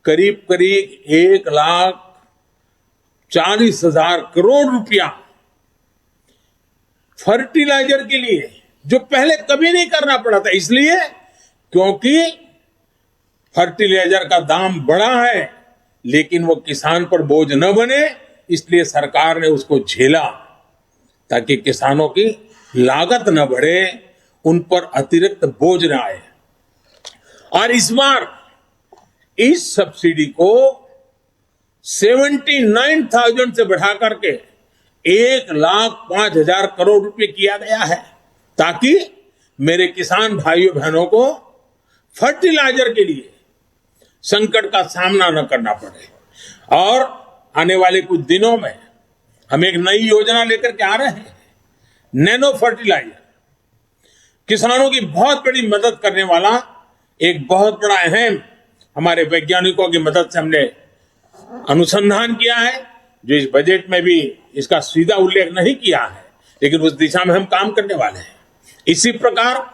करीब करीब 1,40,000 करोड़ रुपया फर्टिलाइजर के लिए, जो पहले कभी नहीं करना पड़ा था। इसलिए क्योंकि फर्टिलाइजर का दाम बढ़ा है, लेकिन वो किसान पर बोझ न बने, इसलिए सरकार ने उसको झेला ताकि किसानों की लागत न बढ़े, उन पर अतिरिक्त बोझ न आए। और इस बार इस सब्सिडी को 79,000 से बढ़ा करके 1,05,000 करोड़ रुपए किया गया है, ताकि मेरे किसान भाइयों बहनों को फर्टिलाइजर के लिए संकट का सामना न करना पड़े। और आने वाले कुछ दिनों में हम एक नई योजना लेकर के आ रहे हैं, नैनो फर्टिलाइजर। किसानों की बहुत बड़ी मदद करने वाला एक बहुत बड़ा अहम, हमारे वैज्ञानिकों की मदद से हमने अनुसंधान किया है, जो इस बजट में भी इसका सीधा उल्लेख नहीं किया है, लेकिन उस दिशा में हम काम करने वाले हैं। इसी प्रकार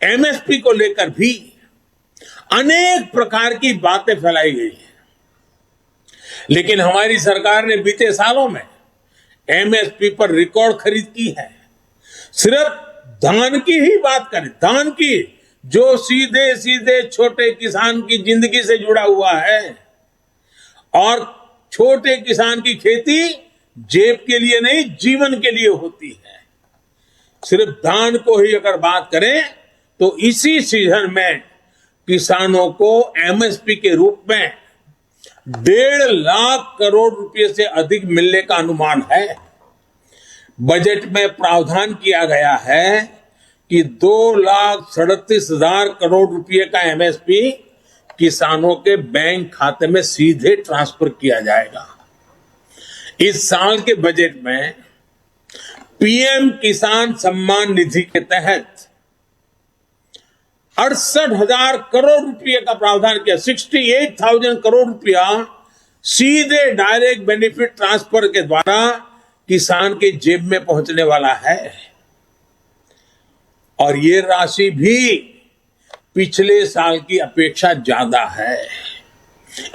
एमएसपी को लेकर भी अनेक प्रकार की बातें फैलाई गई हैं, लेकिन हमारी सरकार ने बीते सालों में एमएसपी पर रिकॉर्ड खरीद की है। सिर्फ धान की ही बात करें, धान की, जो सीधे सीधे छोटे किसान की जिंदगी से जुड़ा हुआ है, और छोटे किसान की खेती जेब के लिए नहीं, जीवन के लिए होती है। सिर्फ धान को ही अगर बात करें तो इसी सीजन में किसानों को एमएसपी के रूप में 1.5 लाख करोड़ रुपए से अधिक मिलने का अनुमान है। बजट में प्रावधान किया गया है कि 2,37,000 करोड़ रुपए का एमएसपी किसानों के बैंक खाते में सीधे ट्रांसफर किया जाएगा। इस साल के बजट में पीएम किसान सम्मान निधि के तहत 68,000 करोड़ रुपए का प्रावधान किया। 68,000 करोड़ रुपया सीधे डायरेक्ट बेनिफिट ट्रांसफर के द्वारा किसान के जेब में पहुंचने वाला है। और ये राशि भी पिछले साल की अपेक्षा ज्यादा है।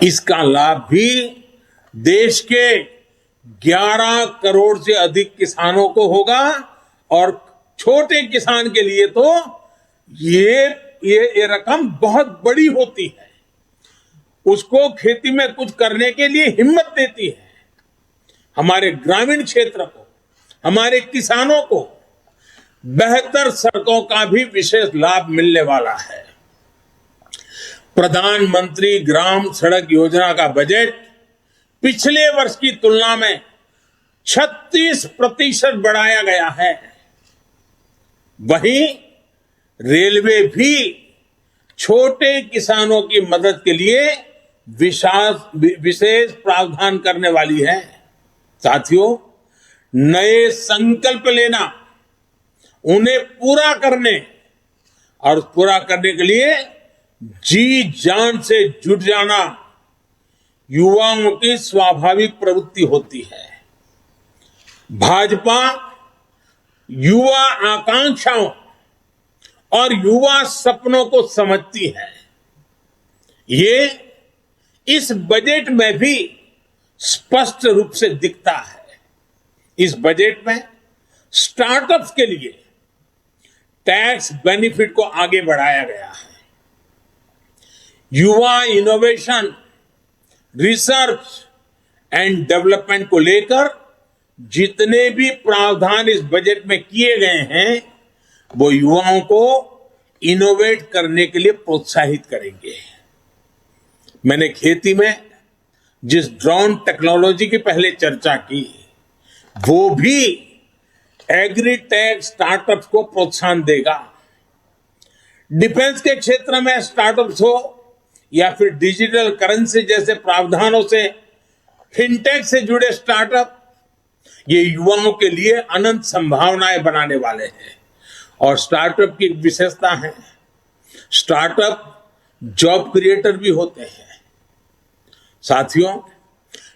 इसका लाभ भी देश के 11 करोड़ से अधिक किसानों को होगा और छोटे किसान के लिए तो ये रकम बहुत बड़ी होती है। उसको खेती में कुछ करने के लिए हिम्मत देती है। हमारे ग्रामीण क्षेत्र को, हमारे किसानों को बेहतर सड़कों का भी विशेष लाभ मिलने वाला है। प्रधानमंत्री ग्राम सड़क योजना का बजट पिछले वर्ष की तुलना में 36% बढ़ाया गया है। वहीं रेलवे भी छोटे किसानों की मदद के लिए विशेष प्रावधान करने वाली है। साथियों, नए संकल्प लेना, उन्हें पूरा करने और पूरा करने के लिए जी जान से जुट जाना युवाओं की स्वाभाविक प्रवृत्ति होती है। भाजपा युवा आकांक्षाओं और युवा सपनों को समझती है। ये इस बजट में भी स्पष्ट रूप से दिखता है। इस बजट में स्टार्टअप्स के लिए टैक्स बेनिफिट को आगे बढ़ाया गया है। युवा इनोवेशन, रिसर्च एंड डेवलपमेंट को लेकर जितने भी प्रावधान इस बजट में किए गए हैं, वो युवाओं को इनोवेट करने के लिए प्रोत्साहित करेंगे। मैंने खेती में जिस ड्रोन टेक्नोलॉजी की पहले चर्चा की, वो भी एग्रीटेक स्टार्टअप्स को प्रोत्साहन देगा। डिफेंस के क्षेत्र में स्टार्टअप्स हो या फिर डिजिटल करेंसी जैसे प्रावधानों से फिनटेक से जुड़े स्टार्टअप, ये युवाओं के लिए अनंत संभावनाएं बनाने वाले हैं। और स्टार्टअप की एक विशेषता है, स्टार्टअप जॉब क्रिएटर भी होते हैं। साथियों,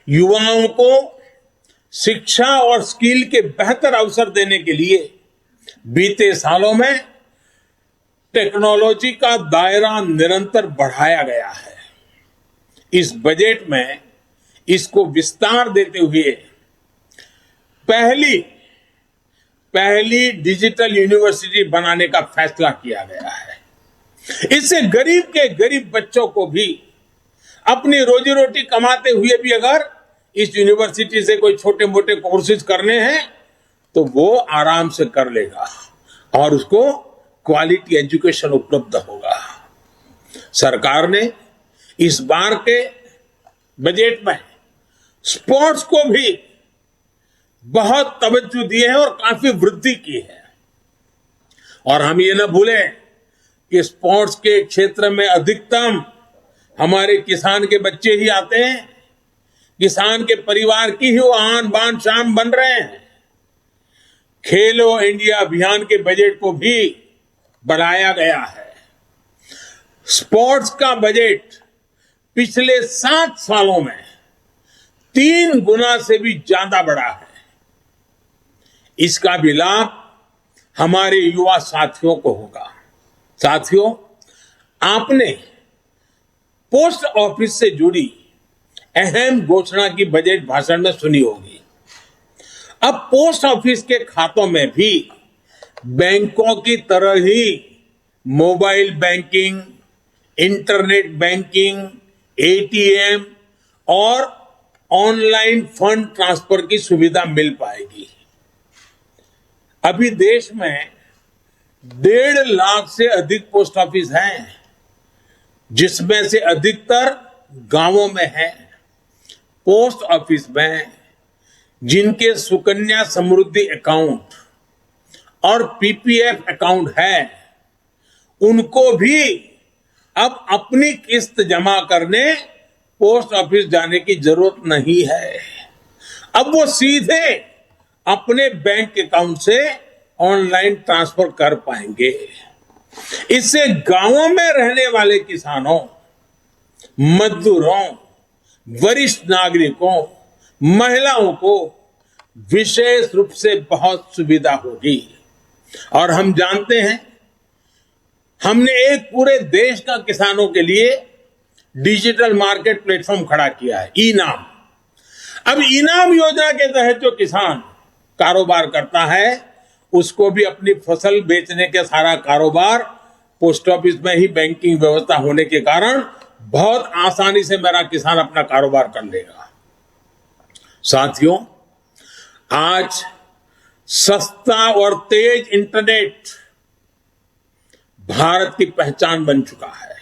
युवाओं को शिक्षा और स्किल के बेहतर अवसर देने के लिए बीते सालों में टेक्नोलॉजी का दायरा निरंतर बढ़ाया गया है। इस बजट में इसको विस्तार देते हुए पहली डिजिटल यूनिवर्सिटी बनाने का फैसला किया गया है। इससे गरीब के गरीब बच्चों को भी अपनी रोजी रोटी कमाते हुए भी अगर इस यूनिवर्सिटी से कोई छोटे मोटे कोर्सेज करने हैं तो वो आराम से कर लेगा और उसको क्वालिटी एजुकेशन उपलब्ध होगा। सरकार ने इस बार के बजट में स्पोर्ट्स को भी बहुत तवज्जो दी है और काफी वृद्धि की है। और हम ये न भूलें कि स्पोर्ट्स के क्षेत्र में अधिकतम हमारे किसान के बच्चे ही आते हैं। किसान के परिवार की ही वो आन बान शान बन रहे हैं। खेलो इंडिया अभियान के बजट को भी बढ़ाया गया है। स्पोर्ट्स का बजट पिछले 7 सालों में 3 गुना से भी ज्यादा बढ़ा है। इसका भी लाभ हमारे युवा साथियों को होगा। साथियों, आपने पोस्ट ऑफिस से जुड़ी अहम घोषणा की बजट भाषण में सुनी होगी। अब पोस्ट ऑफिस के खातों में भी बैंकों की तरह ही mobile banking, internet banking, ATM और ऑनलाइन फंड ट्रांसफर की सुविधा मिल पाएगी। अभी देश में 1.5 लाख से अधिक पोस्ट ऑफिस हैं, जिसमें से अधिकतर गांवों में है। पोस्ट ऑफिस में जिनके सुकन्या समृद्धि अकाउंट और पीपीएफ अकाउंट है, उनको भी अब अपनी किस्त जमा करने पोस्ट ऑफिस जाने की जरूरत नहीं है। अब वो सीधे अपने बैंक अकाउंट से ऑनलाइन ट्रांसफर कर पाएंगे। इससे गांवों में रहने वाले किसानों, मजदूरों, वरिष्ठ नागरिकों, महिलाओं को विशेष रूप से बहुत सुविधा होगी। और हम जानते हैं, हमने एक पूरे देश का किसानों के लिए डिजिटल मार्केट प्लेटफॉर्म खड़ा किया है, ई-नाम। अब ई-नाम योजना के तहत जो किसान कारोबार करता है, उसको भी अपनी फसल बेचने के सारा कारोबार पोस्ट ऑफिस में ही बैंकिंग व्यवस्था होने के कारण बहुत आसानी से मेरा किसान अपना कारोबार कर लेगा। साथियों, आज सस्ता और तेज इंटरनेट भारत की पहचान बन चुका है।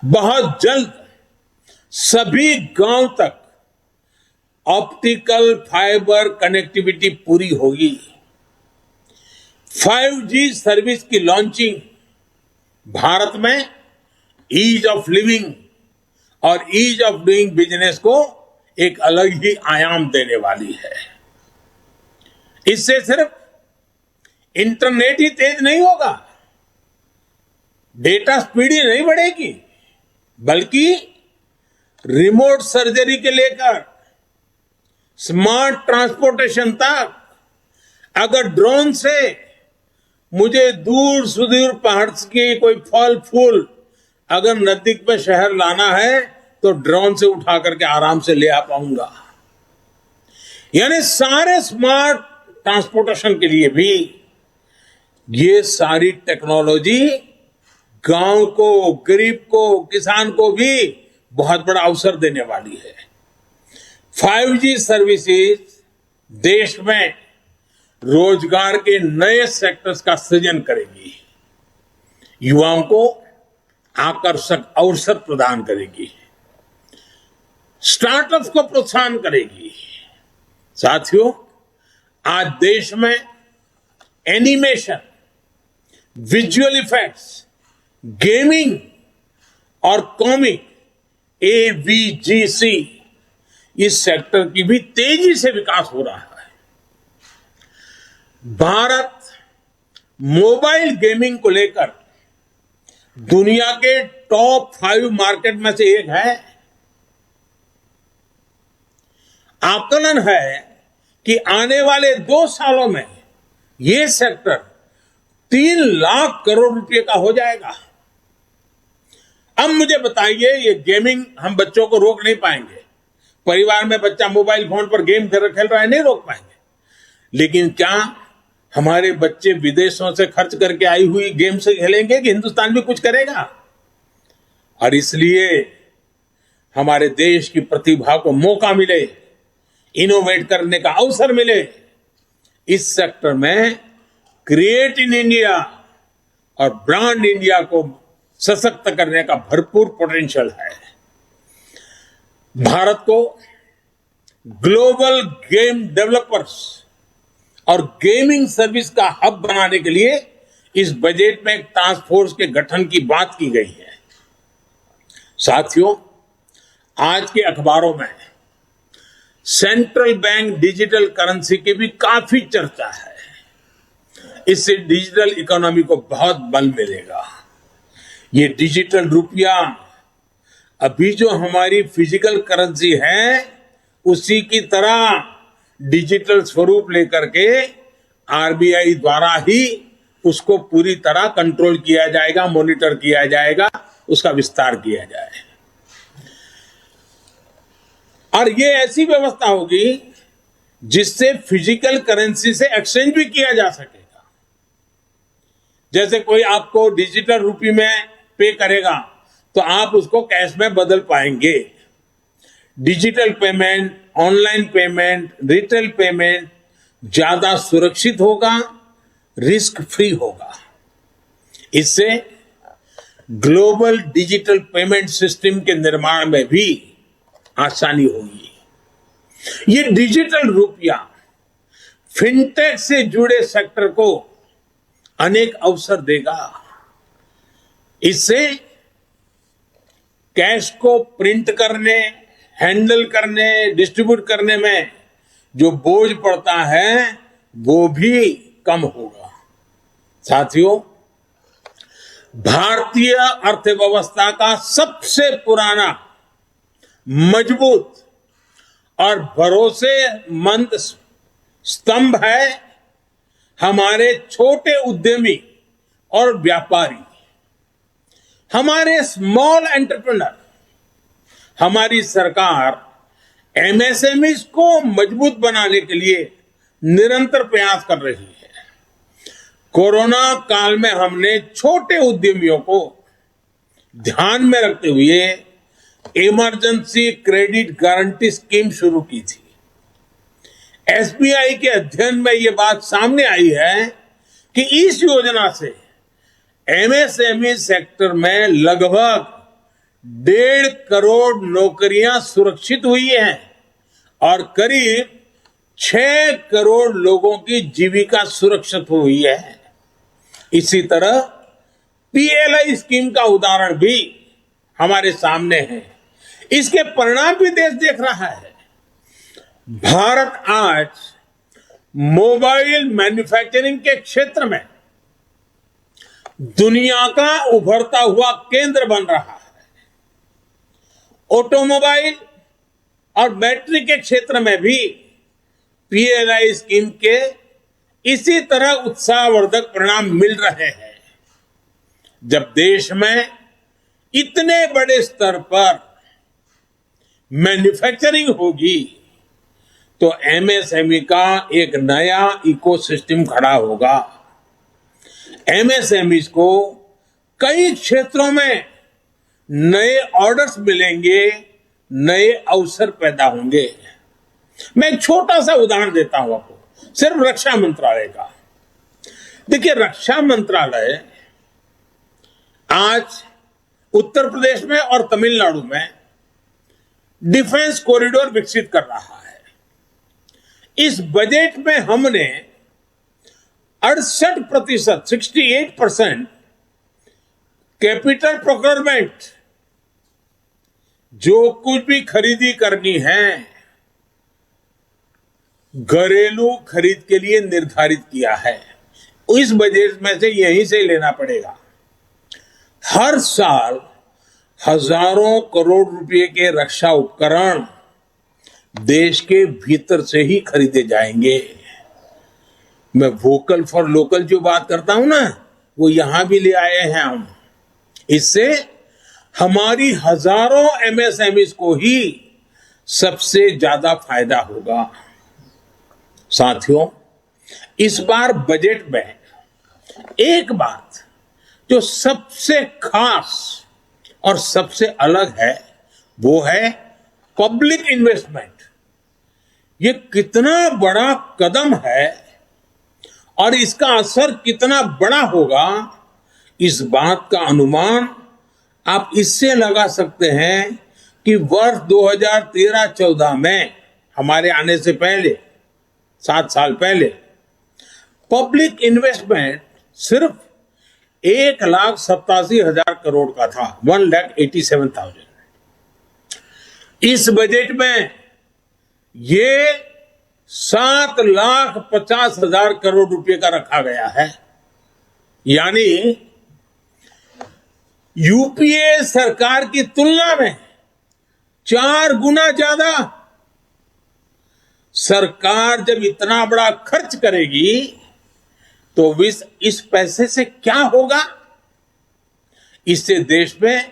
बहुत जल्द सभी गांव तक ऑप्टिकल फाइबर कनेक्टिविटी पूरी होगी। 5G सर्विस की लॉन्चिंग भारत में ईज ऑफ लिविंग और ईज ऑफ डूइंग बिजनेस को एक अलग ही आयाम देने वाली है। इससे सिर्फ इंटरनेट ही तेज नहीं होगा, डेटा स्पीड ही नहीं बढ़ेगी, बल्कि रिमोट सर्जरी के लेकर स्मार्ट ट्रांसपोर्टेशन तक, अगर ड्रोन से मुझे दूर सुदूर पहाड़ के कोई फल फूल अगर नजदीक में शहर लाना है तो ड्रोन से उठा करके आराम से ले आ पाऊंगा। यानी सारे स्मार्ट ट्रांसपोर्टेशन के लिए भी ये सारी टेक्नोलॉजी गांव को, गरीब को, किसान को भी बहुत बड़ा अवसर देने वाली है। 5G सर्विसेज देश में रोजगार के नए सेक्टर्स का सृजन करेगी, युवाओं को आकर्षक अवसर प्रदान करेगी, स्टार्टअप्स को प्रोत्साहन करेगी। साथियों, आज देश में एनिमेशन, विजुअल इफेक्ट्स, गेमिंग और कॉमिक AVGC इस सेक्टर की भी तेजी से विकास हो रहा है। भारत मोबाइल गेमिंग को लेकर दुनिया के टॉप 5 मार्केट में से एक है। आकलन है कि आने वाले 2 सालों में यह सेक्टर 3 लाख करोड़ रुपए का हो जाएगा। अब मुझे बताइए, ये गेमिंग हम बच्चों को रोक नहीं पाएंगे। परिवार में बच्चा मोबाइल फोन पर गेम खेल रहा है, नहीं रोक पाएंगे। लेकिन क्या हमारे बच्चे विदेशों से खर्च करके आई हुई गेम से खेलेंगे कि हिंदुस्तान भी कुछ करेगा? और इसलिए हमारे देश की प्रतिभा को मौका मिले, इनोवेट करने का अवसर मिले। इस सेक्टर में क्रिएट इन इंडिया और ब्रांड इंडिया को सशक्त करने का भरपूर पोटेंशियल है। भारत को ग्लोबल गेम डेवलपर्स और गेमिंग सर्विस का हब बनाने के लिए इस बजट में एक टास्क फोर्स के गठन की बात की गई है। साथियों, आज के अखबारों में सेंट्रल बैंक डिजिटल करेंसी की भी काफी चर्चा है। इससे डिजिटल इकोनॉमी को बहुत बल मिलेगा। ये डिजिटल रुपया अभी जो हमारी फिजिकल करेंसी है, उसी की तरह डिजिटल स्वरूप लेकर के आरबीआई द्वारा ही उसको पूरी तरह कंट्रोल किया जाएगा, मॉनिटर किया जाएगा, उसका विस्तार किया जाए। और ये ऐसी व्यवस्था होगी जिससे फिजिकल करेंसी से एक्सचेंज भी किया जा सकेगा। जैसे कोई आपको डिजिटल रुपये में पे करेगा तो आप उसको कैश में बदल पाएंगे। Digital payment, online payment, retail payment ज्यादा सुरक्षित होगा, रिस्क फ्री होगा। इससे ग्लोबल डिजिटल पेमेंट सिस्टम के निर्माण में भी आसानी होगी। ये डिजिटल रुपया फिनटेक से जुड़े सेक्टर को अनेक अवसर देगा। इससे कैश को प्रिंट करने, हैंडल करने, डिस्ट्रीब्यूट करने में जो बोझ पड़ता है वो भी कम होगा। साथियों, भारतीय अर्थव्यवस्था का सबसे पुराना, मजबूत और भरोसेमंद स्तंभ है हमारे छोटे उद्यमी और व्यापारी, हमारे स्मॉल एंटरप्रेन्योर। हमारी सरकार एमएसएमई को मजबूत बनाने के लिए निरंतर प्रयास कर रही है। कोरोना काल में हमने छोटे उद्यमियों को ध्यान में रखते हुए इमरजेंसी क्रेडिट गारंटी स्कीम शुरू की थी। एसबीआई के अध्ययन में यह बात सामने आई है कि इस योजना से एमएसएमई सेक्टर में लगभग 1.5 करोड़ नौकरियां सुरक्षित हुई हैं और करीब 6 करोड़ लोगों की जीविका सुरक्षित हुई है। इसी तरह पीएलआई स्कीम का उदाहरण भी हमारे सामने है। इसके परिणाम भी देश देख रहा है। भारत आज मोबाइल मैन्युफैक्चरिंग के क्षेत्र में दुनिया का उभरता हुआ केंद्र बन रहा है। ऑटोमोबाइल और बैटरी के क्षेत्र में भी पीएलआई स्कीम के इसी तरह उत्साहवर्धक परिणाम मिल रहे हैं। जब देश में इतने बड़े स्तर पर मैन्युफैक्चरिंग होगी तो एमएसएमई का एक नया इकोसिस्टम खड़ा होगा। एमएसएमई को कई क्षेत्रों में नए ऑर्डर्स मिलेंगे, नए अवसर पैदा होंगे। मैं एक छोटा सा उदाहरण देता हूं आपको, सिर्फ रक्षा मंत्रालय का। देखिए, रक्षा मंत्रालय आज उत्तर प्रदेश में और तमिलनाडु में डिफेंस कॉरिडोर विकसित कर रहा है। इस बजट में हमने 68%, 68% कैपिटल प्रोक्योरमेंट, जो कुछ भी खरीदी करनी है, घरेलू खरीद के लिए निर्धारित किया है। इस बजट में से यहीं से लेना पड़ेगा। हर साल हजारों करोड़ रुपए के रक्षा उपकरण देश के भीतर से ही खरीदे जाएंगे। मैं वोकल फॉर लोकल जो बात करता हूं ना, वो यहां भी ले आए हैं हम। इससे हमारी हजारों एमएसएमई को ही सबसे ज्यादा फायदा होगा। साथियों, इस बार बजट में एक बात जो सबसे खास और सबसे अलग है वो है पब्लिक इन्वेस्टमेंट। ये कितना बड़ा कदम है और इसका असर कितना बड़ा होगा, इस बात का अनुमान आप इससे लगा सकते हैं कि वर्ष 2013-14 में, हमारे आने से पहले 7 साल पहले, पब्लिक इन्वेस्टमेंट सिर्फ 1,87,000 करोड़ का था, 1,87,000। इस बजट में ये 7,50,000 करोड़ रुपए का रखा गया है। यानी यूपीए सरकार की तुलना में 4 गुना ज्यादा। सरकार जब इतना बड़ा खर्च करेगी तो इस पैसे से क्या होगा? इससे देश में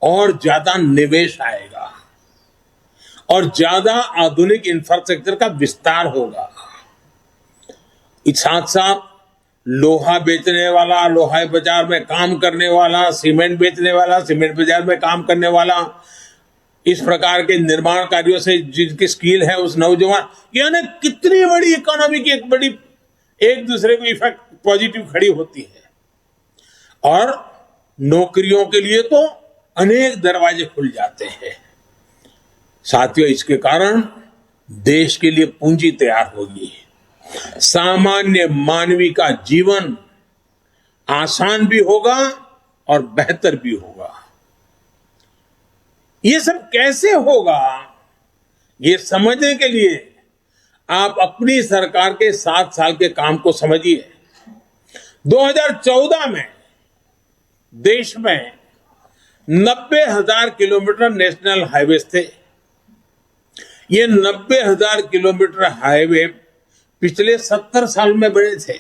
और ज्यादा निवेश आएगा और ज्यादा आधुनिक इंफ्रास्ट्रक्चर का विस्तार होगा। इस साथ साथ लोहा बेचने वाला, लोहा बाजार में काम करने वाला, सीमेंट बेचने वाला, सीमेंट बाजार में काम करने वाला, इस प्रकार के निर्माण कार्यों से जिनकी स्किल है उस नौजवान, यानी कितनी बड़ी इकोनॉमी की एक बड़ी एक दूसरे को इफेक्ट पॉजिटिव खड़ी होती है। और नौकरियों के लिए तो अनेक दरवाजे खुल जाते हैं। साथियों, इसके कारण देश के लिए पूंजी तैयार होगी, सामान्य मानवी का जीवन आसान भी होगा और बेहतर भी होगा। ये सब कैसे होगा, ये समझने के लिए आप अपनी सरकार के 7 साल के काम को समझिए। 2014 में देश में 90,000 किलोमीटर नेशनल हाईवे थे। ये 90,000 किलोमीटर हाईवे पिछले 70 साल में बने थे,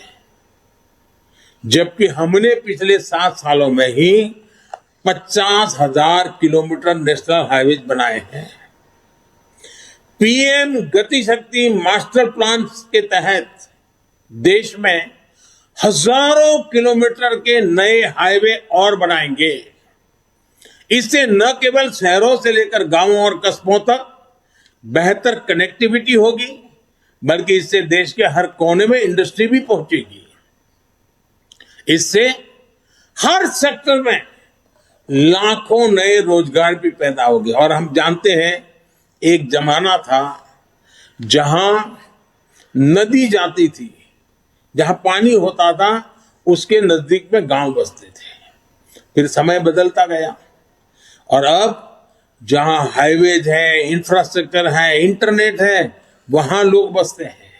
जबकि हमने पिछले 7 सालों में ही 50,000 किलोमीटर नेशनल हाईवे बनाए हैं। पीएम गति शक्ति मास्टर प्लान के तहत देश में हजारों किलोमीटर के नए हाईवे और बनाएंगे। इससे न केवल शहरों से लेकर गांवों और कस्बों तक बेहतर कनेक्टिविटी होगी, बल्कि इससे देश के हर कोने में इंडस्ट्री भी पहुंचेगी। इससे हर सेक्टर में लाखों नए रोजगार भी पैदा होंगे। और हम जानते हैं, एक जमाना था जहां नदी जाती थी, जहां पानी होता था, उसके नजदीक में गांव बसते थे। फिर समय बदलता गया और अब जहां हाईवेज है, इंफ्रास्ट्रक्चर है, इंटरनेट है, वहां लोग बसते हैं।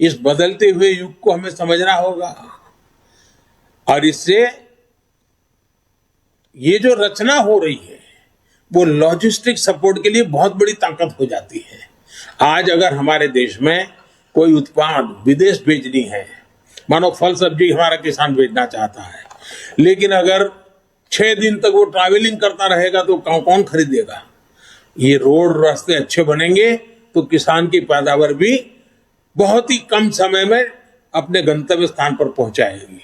इस बदलते हुए युग को हमें समझना होगा और इससे ये जो रचना हो रही है वो लॉजिस्टिक सपोर्ट के लिए बहुत बड़ी ताकत हो जाती है। आज अगर हमारे देश में कोई उत्पाद विदेश भेजनी है, मानो फल सब्जी हमारा किसान भेजना चाहता है, लेकिन अगर 6 दिन तक वो ट्रैवलिंग करता रहेगा तो कौन खरीदेगा। ये रोड रास्ते अच्छे बनेंगे तो किसान की पैदावार भी बहुत ही कम समय में अपने गंतव्य स्थान पर पहुंचाएगी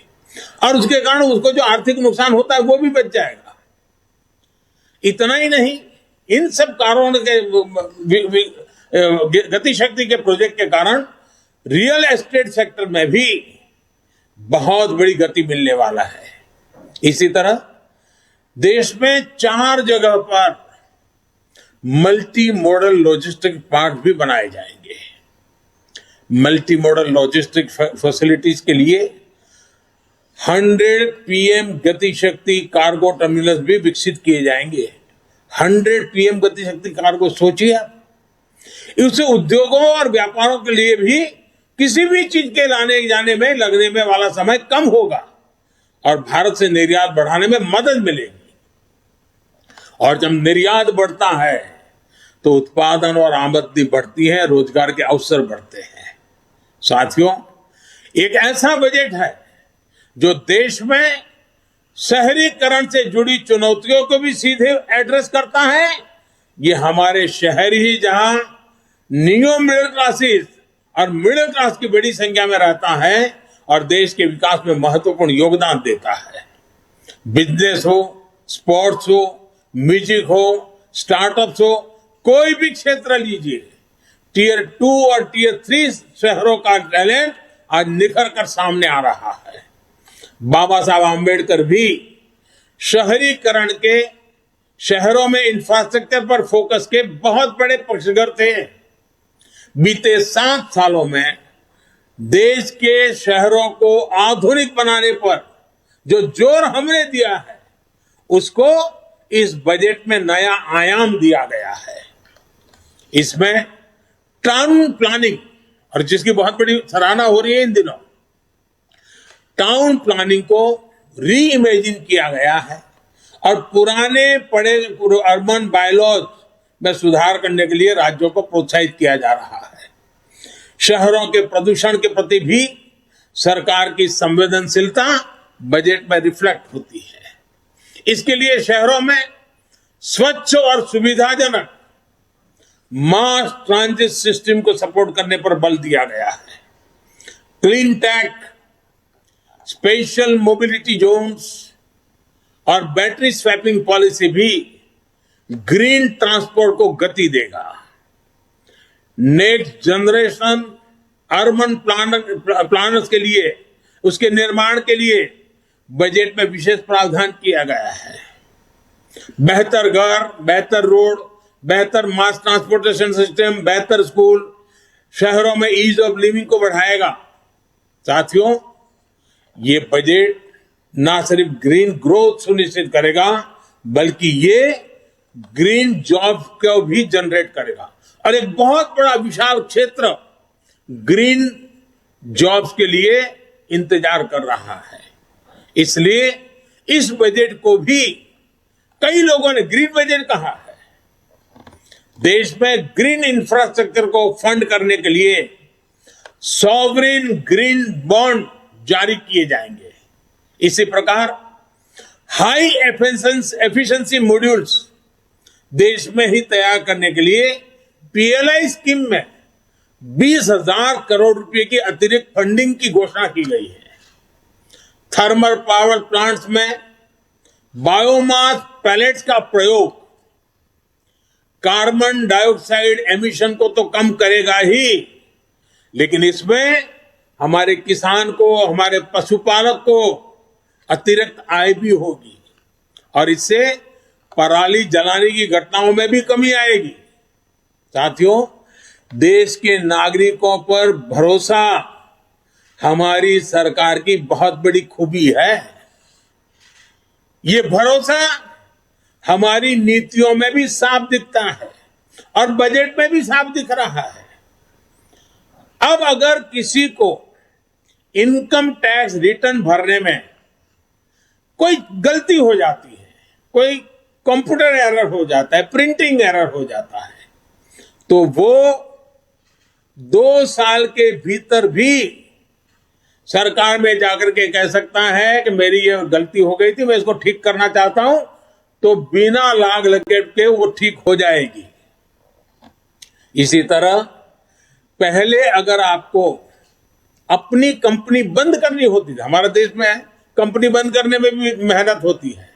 और उसके कारण उसको जो आर्थिक नुकसान होता है वो भी बच जाएगा। इतना ही नहीं, इन सब कारणों के गति शक्ति के प्रोजेक्ट के कारण रियल एस्टेट सेक्टर में भी बहुत बड़ी गति मिलने वाला है। इसी तरह देश में 4 जगह पर मल्टी मॉडल लॉजिस्टिक पार्क भी बनाए जाएंगे। मल्टी मॉडल लॉजिस्टिक फैसिलिटीज के लिए 100 पीएम गति शक्ति कार्गो टर्मिनल्स भी विकसित किए जाएंगे। 100 पीएम गति शक्ति कार्गो, सोचिए आप। इससे उद्योगों और व्यापारों के लिए भी किसी भी चीज के लाने जाने में लगने में वाला समय कम होगा और भारत से निर्यात बढ़ाने में मदद मिलेगी। और जब निर्यात बढ़ता है तो उत्पादन और आमदनी बढ़ती है, रोजगार के अवसर बढ़ते हैं। साथियों, एक ऐसा बजट है जो देश में शहरीकरण से जुड़ी चुनौतियों को भी सीधे एड्रेस करता है। ये हमारे शहर ही जहां नियो मिडिल क्लासेस और मिडिल क्लास की बड़ी संख्या में रहता है और देश के विकास में महत्वपूर्ण योगदान देता है। बिजनेस हो, स्पोर्ट्स हो, म्यूजिक हो, स्टार्टअप्स हो, कोई भी क्षेत्र लीजिए, टियर 2 और टियर 3 शहरों का टैलेंट आज निखर कर सामने आ रहा है। बाबा साहब आम्बेडकर भी शहरीकरण के, शहरों में इंफ्रास्ट्रक्चर पर फोकस के बहुत बड़े पक्षधर थे। बीते 7 सालों में देश के शहरों को आधुनिक बनाने पर जो जोर हमने दिया है, उसको इस बजट में नया आयाम दिया गया है। इसमें टाउन प्लानिंग, और जिसकी बहुत बड़ी सराहना हो रही है इन दिनों, टाउन प्लानिंग को री इमेजिन किया गया है और पुराने पड़े अर्बन बायलॉज में सुधार करने के लिए राज्यों को प्रोत्साहित किया जा रहा है। शहरों के प्रदूषण के प्रति भी सरकार की संवेदनशीलता बजट में रिफ्लेक्ट होती है। इसके लिए शहरों में स्वच्छ और सुविधाजनक मास ट्रांजिट सिस्टम को सपोर्ट करने पर बल दिया गया है। Clean tech, special mobility zones और बैटरी स्वैपिंग पॉलिसी भी ग्रीन ट्रांसपोर्ट को गति देगा। नेक्स्ट जनरेशन अर्बन प्लानर्स के लिए, उसके निर्माण के लिए बजट में विशेष प्रावधान किया गया है। बेहतर घर, बेहतर रोड, बेहतर मास ट्रांसपोर्टेशन सिस्टम, बेहतर स्कूल शहरों में ईज ऑफ लिविंग को बढ़ाएगा। साथियों, ये बजट ना सिर्फ ग्रीन ग्रोथ सुनिश्चित करेगा, बल्कि ये ग्रीन जॉब को भी जनरेट करेगा और एक बहुत बड़ा विशाल क्षेत्र ग्रीन जॉब्स के लिए इंतजार कर रहा है। इसलिए इस बजट को भी कई लोगों ने ग्रीन बजट कहा है। देश में ग्रीन इंफ्रास्ट्रक्चर को फंड करने के लिए सॉवरेन ग्रीन बॉन्ड जारी किए जाएंगे। इसी प्रकार हाई एफिशिएंसी मॉड्यूल्स देश में ही तैयार करने के लिए पीएलआई स्कीम में 20,000 करोड़ रुपए की अतिरिक्त फंडिंग की घोषणा की गई है। थर्मल पावर प्लांट्स में बायोमास पैलेट्स का प्रयोग कार्बन डाइऑक्साइड एमिशन को तो कम करेगा ही, लेकिन इसमें हमारे किसान को, हमारे पशुपालक को अतिरिक्त आय भी होगी और इससे पराली जलाने की घटनाओं में भी कमी आएगी। साथियों, देश के नागरिकों पर भरोसा हमारी सरकार की बहुत बड़ी खूबी है। ये भरोसा हमारी नीतियों में भी साफ दिखता है और बजट में भी साफ दिख रहा है। अब अगर किसी को इनकम टैक्स रिटर्न भरने में कोई गलती हो जाती है, कोई कंप्यूटर एरर हो जाता है, प्रिंटिंग एरर हो जाता है, तो वो 2 साल के भीतर भी सरकार में जाकर के कह सकता है कि मेरी ये गलती हो गई थी, मैं इसको ठीक करना चाहता हूं, तो बिना लाग लपेट के वो ठीक हो जाएगी। इसी तरह पहले अगर आपको अपनी कंपनी बंद करनी होती थी, हमारे देश में कंपनी बंद करने में भी मेहनत होती है,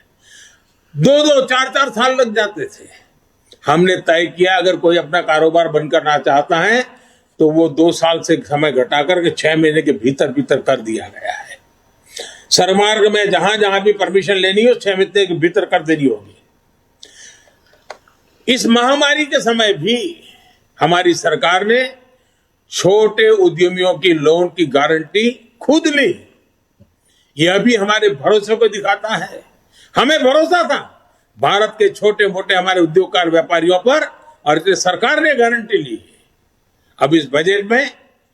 2-2, 4-4 साल लग जाते थे। हमने तय किया अगर कोई अपना कारोबार बंद करना चाहता है तो वो 2 साल से समय घटाकर के 6 महीने के भीतर भीतर कर दिया गया है। सरमार्ग में जहां जहां भी परमिशन लेनी हो 6 महीने के भीतर कर देनी होगी। इस महामारी के समय भी हमारी सरकार ने छोटे उद्यमियों की लोन की गारंटी खुद ली। यह भी हमारे भरोसे को दिखाता है। हमें भरोसा था भारत के छोटे मोटे हमारे उद्योगकार व्यापारियों पर और इसलिए सरकार ने गारंटी ली। अब इस बजट में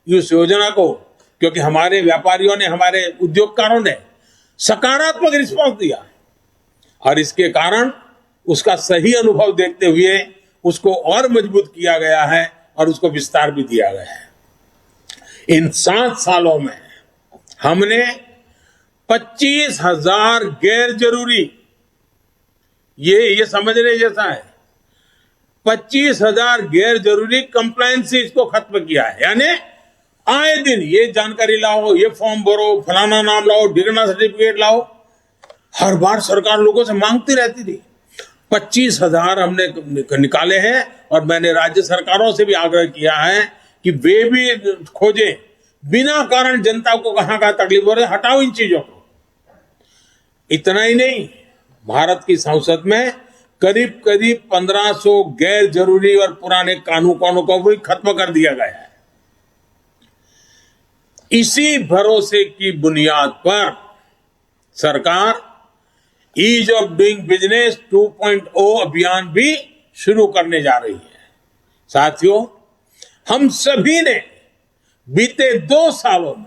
इस योजना को, क्योंकि हमारे व्यापारियों ने, हमारे उद्योगकारों ने सकारात्मक रिस्पॉन्स दिया और इसके कारण उसका सही अनुभव देखते हुए उसको और मजबूत किया गया है और उसको विस्तार भी दिया गया है। इन 7 सालों में हमने 25,000 गैर जरूरी, ये समझने जैसा है, 25,000 गैर जरूरी कंप्लायंसेस को खत्म किया है। यानी आए दिन ये जानकारी लाओ, ये फॉर्म भरो, फलाना नाम लाओ, डिग्री सर्टिफिकेट लाओ, हर बार सरकार लोगों से मांगती रहती थी। 25,000 हमने निकाले हैं और मैंने राज्य सरकारों से भी आग्रह किया है कि वे भी खोजें, बिना कारण जनता को कहां कहां तकलीफ हो रही है, हटाओ इन चीजों को। इतना ही नहीं, भारत की संसद में करीब 1500 गैर जरूरी और पुराने कानूनों को भी खत्म कर दिया गया है। इसी भरोसे की बुनियाद पर सरकार ईज ऑफ डूइंग बिजनेस 2.0 अभियान भी शुरू करने जा रही है। साथियों, हम सभी ने बीते 2 सालों में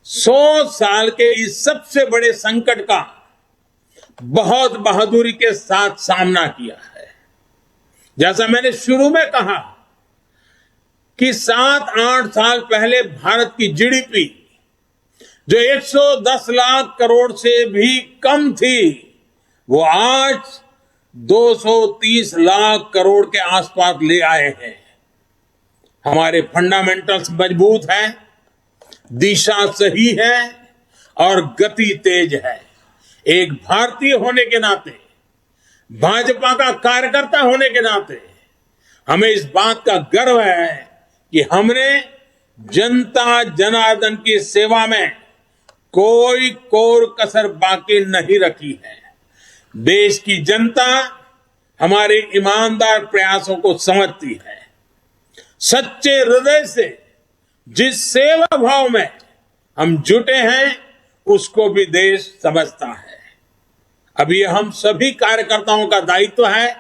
100 साल के इस सबसे बड़े संकट का बहुत बहादुरी के साथ सामना किया है। जैसा मैंने शुरू में कहा कि 7-8 साल पहले भारत की जीडीपी जो 110 लाख करोड़ से भी कम थी, वो आज 230 लाख करोड़ के आसपास ले आए हैं। हमारे फंडामेंटल्स मजबूत हैं, दिशा सही है और गति तेज है। एक भारतीय होने के नाते, भाजपा का कार्यकर्ता होने के नाते हमें इस बात का गर्व है कि हमने जनता जनार्दन की सेवा में कोई कोर कसर बाकी नहीं रखी है। देश की जनता हमारे ईमानदार प्रयासों को समझती है। सच्चे हृदय से जिस सेवा भाव में हम जुटे हैं उसको भी देश समझता है। अब ये हम सभी कार्यकर्ताओं का दायित्व है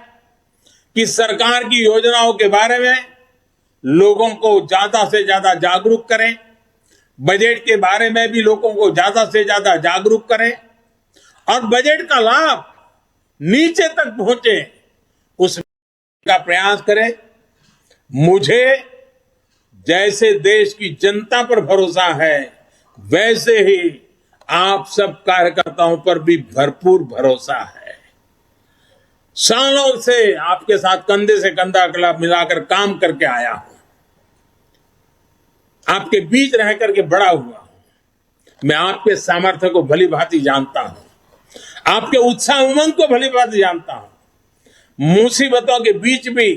कि सरकार की योजनाओं के बारे में लोगों को ज्यादा से ज्यादा जागरूक करें, बजट के बारे में भी लोगों को ज्यादा से ज्यादा जागरूक करें और बजट का लाभ नीचे तक पहुंचे उस का प्रयास करें। मुझे जैसे देश की जनता पर भरोसा है, वैसे ही आप सब कार्यकर्ताओं पर भी भरपूर भरोसा है। सालों से आपके साथ कंधे से कंधा मिलाकर काम करके आया हूं, आपके बीच रह करके बड़ा हुआ हूं। मैं आपके सामर्थ्य को भली भांति जानता हूं, आपके उत्साह उमंग को भली भांति जानता हूं। मुसीबतों के बीच भी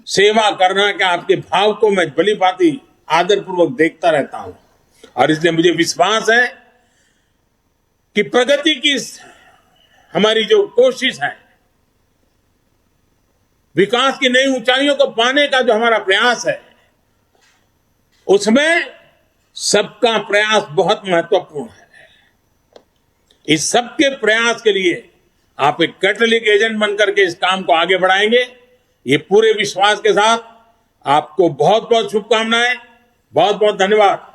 सेवा करना के आपके भाव को मैं भली भांति आदरपूर्वक देखता रहता हूं और इसलिए मुझे विश्वास है कि प्रगति की हमारी जो कोशिश है, विकास की नई ऊंचाइयों को पाने का जो हमारा प्रयास है, उसमें सबका प्रयास बहुत महत्वपूर्ण है। इस सबके प्रयास के लिए आप एक कैटलिक एजेंट बनकर के इस काम को आगे बढ़ाएंगे, ये पूरे विश्वास के साथ आपको बहुत बहुत शुभकामनाएं, बहुत बहुत धन्यवाद।